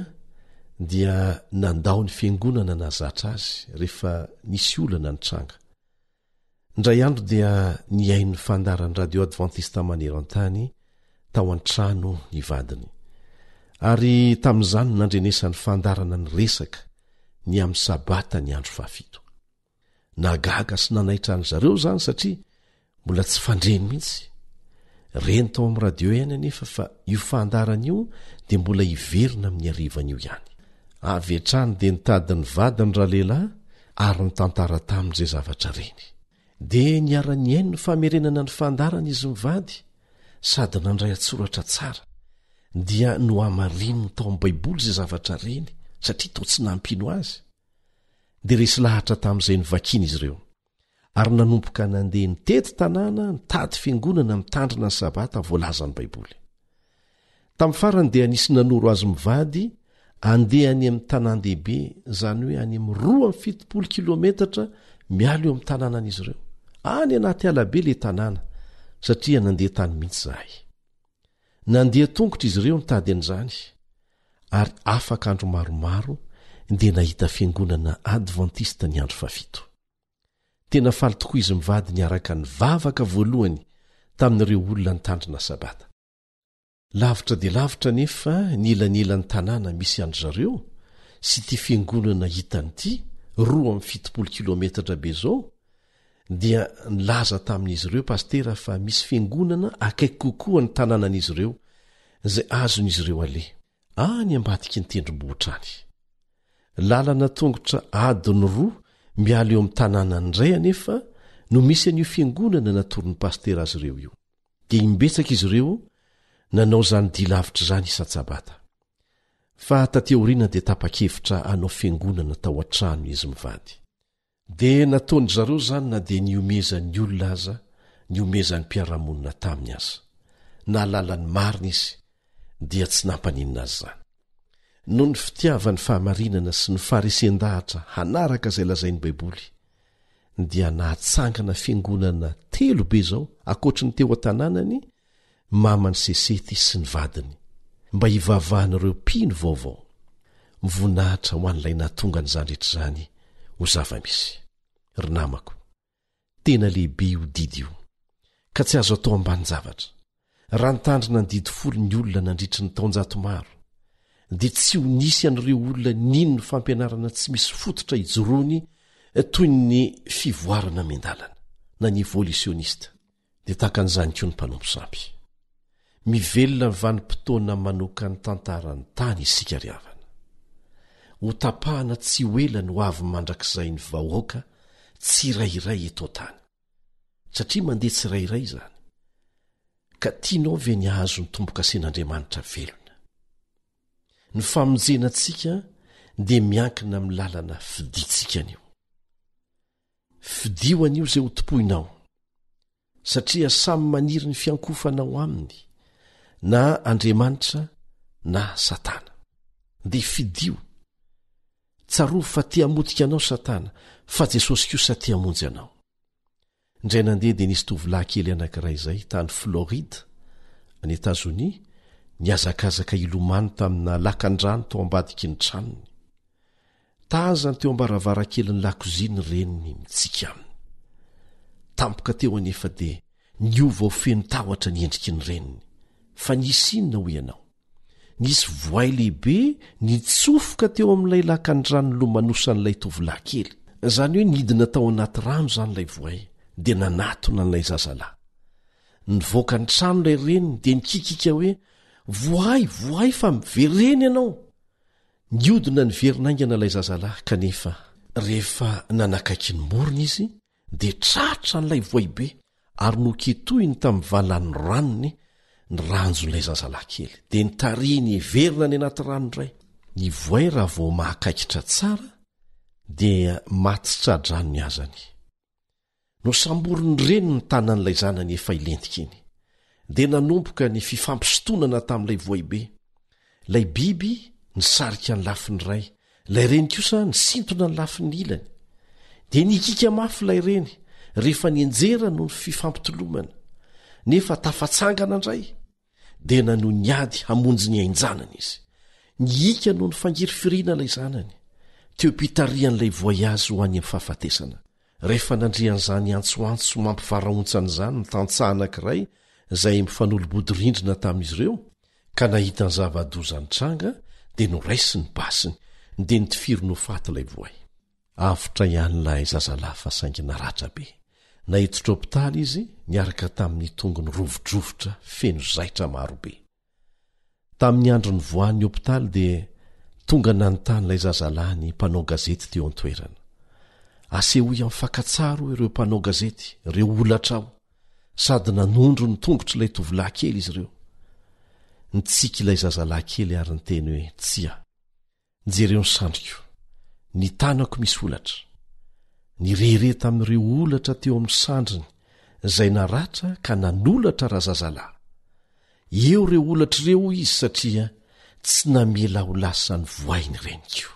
dia nandao ny fiangonana nazatra azy rehefa nisy olana ny tranga. Indray andro dia niain'ny fandaran'ny radio adventista maneran-tany tao an-trano ny vadiny. Ary tamin'izany nandrenesan'ny fandarana ny resaka ny amin'ny sabata ny andro 7. Nagaga sy nanaitra an zareo zany satria mbola tsy fandreny mihitsy. Reny tao amin'ny radio ihany anefa fa io fandarana io dia mbola hiverina amin'ny arivan'io ihany. Avy hatrany dia nitadiny vadiny rahalehilahy ary nitantara tamin'izay zavatra reny. Dia niara-niaino ny famerenana ny fandarana izy mivady sady nandray atsoratra tsara. Dia no amarininy tao amin'ny baiboly izay zavatra reny satria toa tsy nampino azy. Dia resy lahatra tamin'izay nivakina izy ireo. Ary nanomboka nandeha nitety tanàna nitady fiangonana mitandrina ny sabata voalazany baiboly. Tamin'ny farany dia nisy nanoro azy mivady andeha any amin'ny tanàn-dehibe izany hoe any amin'ny 270 kilometatra mialo eo amin'ny tanànan'izy ireo. Any anaty alabe le tanàna satria nandeha tany mihitsy zahay. Nandeha tongotra izy ireo nitady an'izany ary afaka andro maromaro dia nahita fiangonana adventista ny andro 7. Tena faly tokoa izy mivady niaraka ny vavaka voalohany tamin'ireo olona nitandrina sabata. Lavitra dia lavitra nefa nilanilany tanàna misy andro zareo sy ty fiangonana hitany ity 270 kilometatra be zao dia nilaza tamin'izy ireo pastera fa misy fiangonana akaiky kokoa ny tanànan'izy ireo izay azon'izy ireo ale any ambadiky ny tendrombohitra any. Lalana tongotra adiny 2 mialo eo amin'ny tanàna indray anefa no misy an'io fiangonana natorin'ny pastera azy ireo io. Dia imbetsaka izy ireo nanao zany dia lavitra zany isan-tsabata. Fa tateoriana dia tapa-kevitra anao fiangonana tao an-trano izy mivady. Dia nataony zareo zany na dia niomezan'ny olona aza, niomezan'ny mpiaramonina taminy aza. Na lalany marina izy dia tsy nampaninina azy zany. Noho ny fitiavan'ny fahamarinana sy ny faharesen-dahatra hanaraka izay lazain'ny baiboly dia nahatsangana fiangonana 3 be zao akoatra ny teo an-tanànany mamany Sesety sy ny vadiny mba hivavahan'ireo mpino vaovao. Mivonahitra ho an'ilay nahatonga n'izany rehetra zany ho zava-misy. Ry namako, tena lehibe io didy io ka tsy azo atao ambany zavatra. Raha nitandrina ny didy folo ny olona nandritry ny taonjato maro dia tsy ho nisy an'ireo olona nino ny fampianarana tsy misy fototra hijoroany toy ny fivoarana miandalana na ny volisionista. Dia takan'izany koa ny mpanompo sampy. Mivelona ny vanim-potoana manoka ny tantarany tany isika ry havana. Ho tapahana tsy ho ela no avy mandrakizay ny vahoaka tsirairay eto tany. Satria mandeha tsirairay izany. Ka tianao ve ny ahazo ny tombo-kasen'Andriamanitra velona. Ny famonjena antsika dia miankina amin'ny lalana fiditsika anio. Fidio anio izay ho topoinao. Satria samy maniry ny fiankofanao aminy na Andriamanitra na Satana. Dia fidio. Tsarova fa tia hamotika anao Satana fa Jesosy kosa tia hamonjy anao. Indray nandeha dia nisy tovolahy kely anankiray izay tany Floride any Etazonia niazakazaka ilomano tamina lakan-drano tao ambadiky ny tranony. Tazany teo ambaravaran-keliny lakoziny reniny mitsika aminy. Tampoka teo anefa dia niova ho feno tahotra ny endriky ny reniny. Fa nisy inona ho ianao? Nisy voay lehibe nitsofoka teo amin'ilay lakan-drano lomanosan'ilay tovolahy kely. Izany hoe nidina tao anaty rano zany ilay voay dia nanatona n'ilay zazalahy. Nivoaka ny trano ilay reniny dia nikikika hoe voay fa mivereny ianao. Niodina ny verinaingana ilay zazalahy kanefa rehefa nanakaiky ny morona izy dia tratra n'ilay voay be ary noketohiny tamin'ny valan'ny ranony ny ranjon'ilay zazalahy kely dia nitariny everina ny anaty rano iray. Ny voay raha vao mahakaikitra tsara dia maty tsy tradrano ny azany. No samboriny reny ny tanan'ilay zanany efa ilentika iny dia nanomboka ny fifampisontonana tamin'ilay voay be. Lay biby nisarika ny lafiny iray ilay reny kosa nisintona ny lafiny ilany dia nikika mafy ilay reny rehefa nienjera noho ny fifampitolomana nefa tafatsangana indray dia nano niady hamonjy ny ainjanana izy niika noho ny fangiry firiana ilay zanany teo pitarian'ilay voayazy ho any amin'ny fahafatesana rehefa nandrian'izany antsoantso mampivarahontsana izany ny tantsaha anankiray izay mifanolobodorindrina tamin'izy ireo ka nahita ny zava-doza ny tranga dia noraisy ny basiny dia nitifiry nofaty ilay voay avitra ihan'ilay zazalahy fa saingy naratra be nahitotra hopitaly izy niaraka tamin'ny tongony rovodrovotra feno zaitra marobe tamin'ny andro ny voan'ny hopitaly dia tonga nanontanyilay zazalahy ny mpanao gazety teo an-toerana asehoy amin'ny fankatsaro ireo mpanao gazety ireo olatra ao sady nanondro ny tongotr'ilay tovolahy kely izy ireo nitsika ilay zazalahy kely ary ny teny hoe tsia nijereo ny sandriko ny tanako misy olatra nirere tamin'ireo olatra teo amin'ny sandriny izay naratra ka nanolatra raha zazalahy eo ireo olatra ireo izy satria tsy namela ho lasany voay ny reniko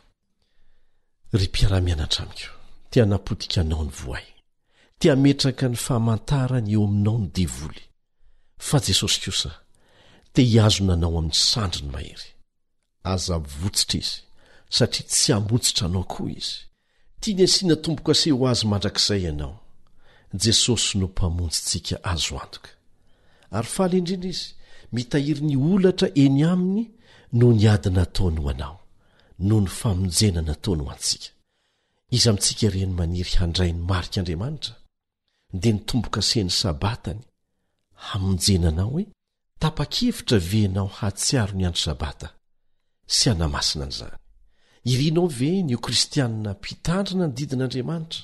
ry mpiara-mianatra amiko tia napotika anao ny voay tia metraka ny fahamantarany eo aminao ny devoly fa Jesosy kosa te hiazona anao amin'ny sandriny mahery aza votsitra izy satria tsy hamotsitra anao koa izy tia ny asiana tombo-kase ho azy mandrakizay ianao Jesosy no mpamonjyntsika azo antoka ary faly indrindra izy mitahiry ny olatra eny aminy no ny ady nataony ho anao no ny famonjena nataony ho antsika izy amintsika ireny maniry handray ny marik'Andriamanitra dia ny tombo-kaseny sabatany hamonjena anao hoe tapa-kevitra venao hatsiaro ny andro sabata sy hanamasina an'izany irianao ve ny ho kristianina mpitandrina ny didin'Andriamanitra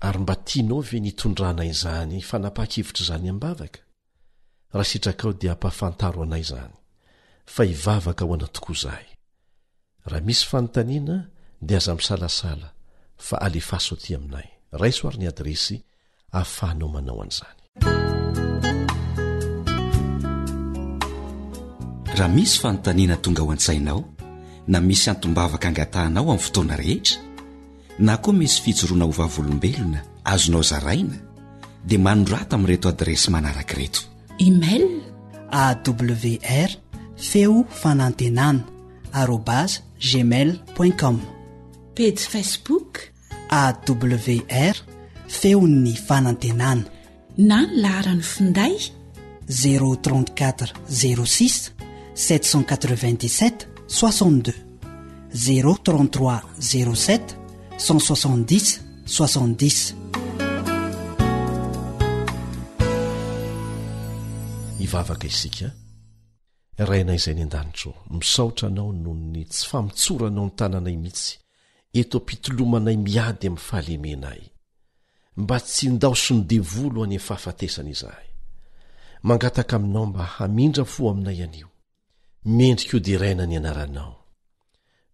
ary mba tianao ve nitondrana izany fanapa-kevitra izany ambavaka raha sitrakao dia hampafantaro anay izany fa hivavaka ho ana tokoa izahay raha misy fanontaniana dia aza misalasala fa alefaso aty aminay raiso ary ny adresy ahafahanao manao an'izany raha misy fanontaniana tonga ho an-tsainao na misy antombavaka angatahanao amin'ny fotoana rehetra na koa misy fijoroana ho vavolombelona azonao zaraina dia manorata amin'reto adresy manaraka reto: email awr feo fanantenana @gmail.com, page Facebook awr feon'ny fanantenana, na ny laharany finday 034 06 797 62 033 07 170 70. Ivavaka isika rainay izay ny an-danitro misaotra anao noho ny tsy famitsoranao ny tananay mihitsy eto ampitolomanay miady amin'ny fahalemenay mba tsy ndaoso ny devolo any amin'ny fahafatesana izahay mangataka aminao mba hamindra fo aminay anio mendrika io dia raina ny anaranao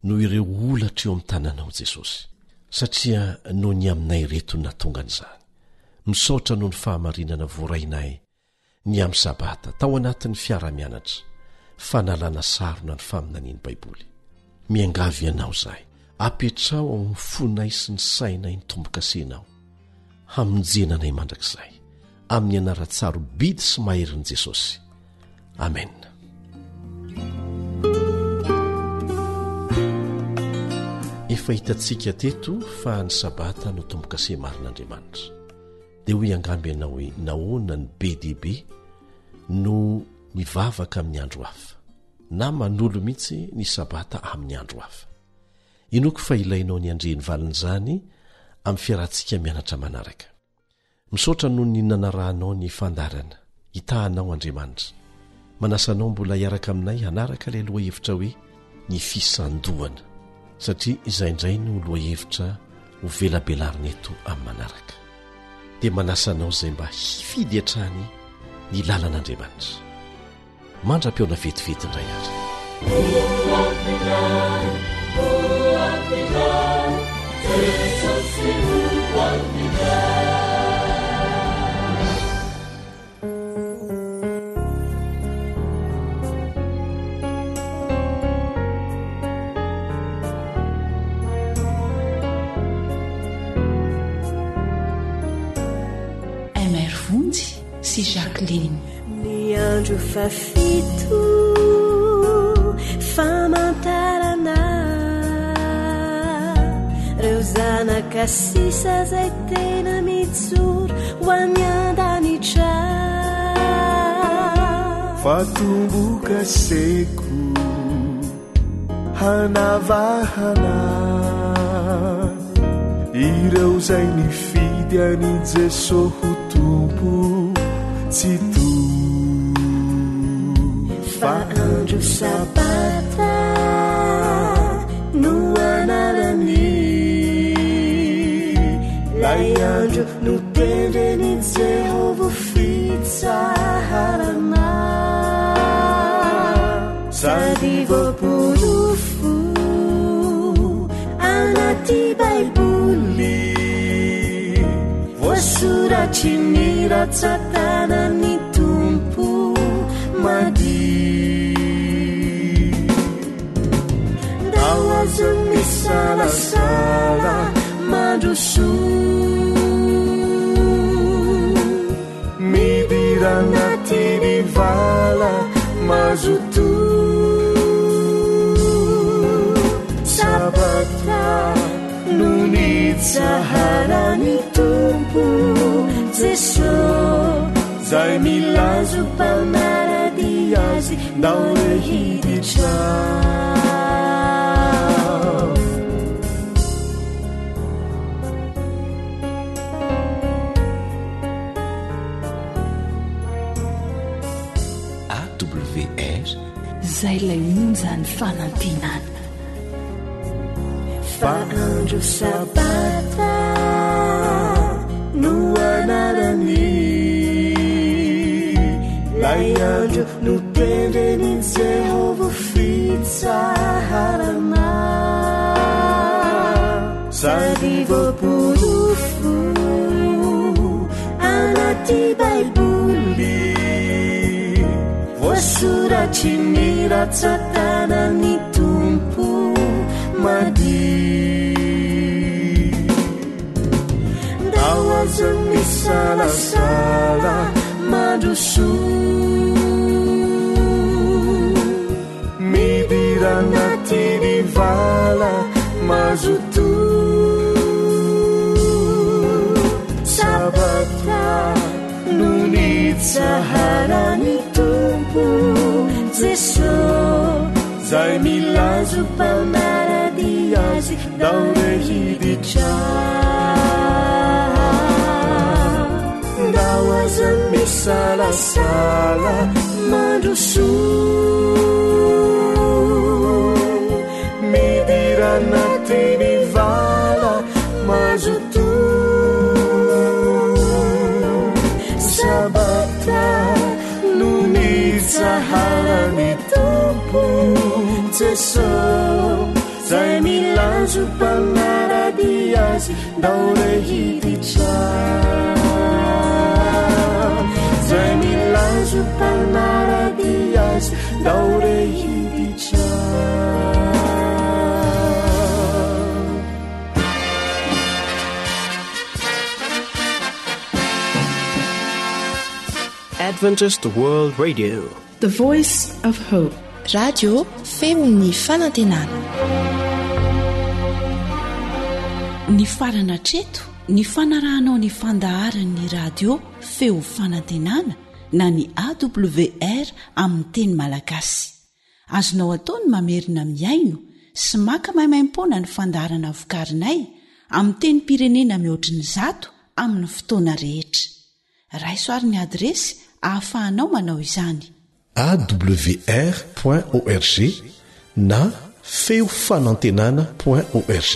noho ireo olatra eo amin'ny tananao Jesosy satria noho ny aminay reto natonga an'izany misaotra noho ny fahamarinana voarainay ny amin'ny sabata tao anatin'ny fiara-mianatra fanalana sarona ny faminaniany baiboly miangavy ianao izahay apetrao ao amin'ny fonay sy ny sainay ny tombo-kasenao hamonjenanay mandrakizay amin'ny anara-tsaro bidy sy maherin'i Jesosy amen. Efa hitantsika teto fa ny sabata no tombo-kase marin'Andriamanitra dia hoy angamby ianao hoe nahoana ny be diaibe no mivavaka amin'ny andro hafa na manolo mihitsy ny sabata amin'ny andro hafa. Inoko fa ilainao ny andreny valin'izany amin'ny fiarahantsika mianatra manaraka. Misaotra noho ny nanarahanao ny fandarana hitahanao Andriamanitra. Manasanao mbola hiaraka aminay hanaraka ilay loha hevitra hoe ny fisandohana satria izay indray no loha hevitra ho velabelarina eto amin'ny manaraka. Dia manasanao izay mba hifidy hatrany ny lalan'Andriamanitra. Mandra-peona vetivety indray ary. vonjy sy Jacqueline. Ny andro fafito famantarana reo zanaka sisa zay tena mijoro ho any andanitra fatomboka seko hanavahana ireo zay nifidy any Jesosy ho tompo tsy to fa andro sabata no anarany lay andro no tendreny Jehovah fitsaharana sady voapolofo anaty baiboly voasoratry ny ratsatanany tompo madi ndao azo misalasala mandroso midira anaty ny vala mazoto sabata no nitsaharany tompo Jesosy zay milazo palmarady azy ndao rehiditra AWR zay lay onjany fanantenana fa andro sabata no anarany lay andro no tendreny Jehovah fitsaharana sady voapolofo anaty baiboly voasoratry ny ratsatanany tompo madi ndao azo misalasala mandroso midira anaty ny vala mazoto sabata no nitsaharany tompo Jesosy zay milazo palmarady azy ndao rehiditra ndao azo misalasala mandroso midira anaty ny vala mazoto sabata no nitsaharany tompo Jesosy zay milazo palmarady azy ndao rehiditra zay milazo palmarady azy ndao rehiditra Adventist World Radio, the voice of hope. Radio Femon'ny Fanantenana. Ny farana treto ny fanarahanao ny fandaharan'ny radio Feo Fanantenana na ny AWR amin'ny teny malagasy. Azonao ataony mamerina miaino sy maka mahimaimpona ny fandaharana vokarinay amin'ny teny pirenena mihoatriny 100 amin'ny fotoana rehetra. Raisoaryn'ny adresy ahafahanao manao izany. awr.org na feofanantenana.org.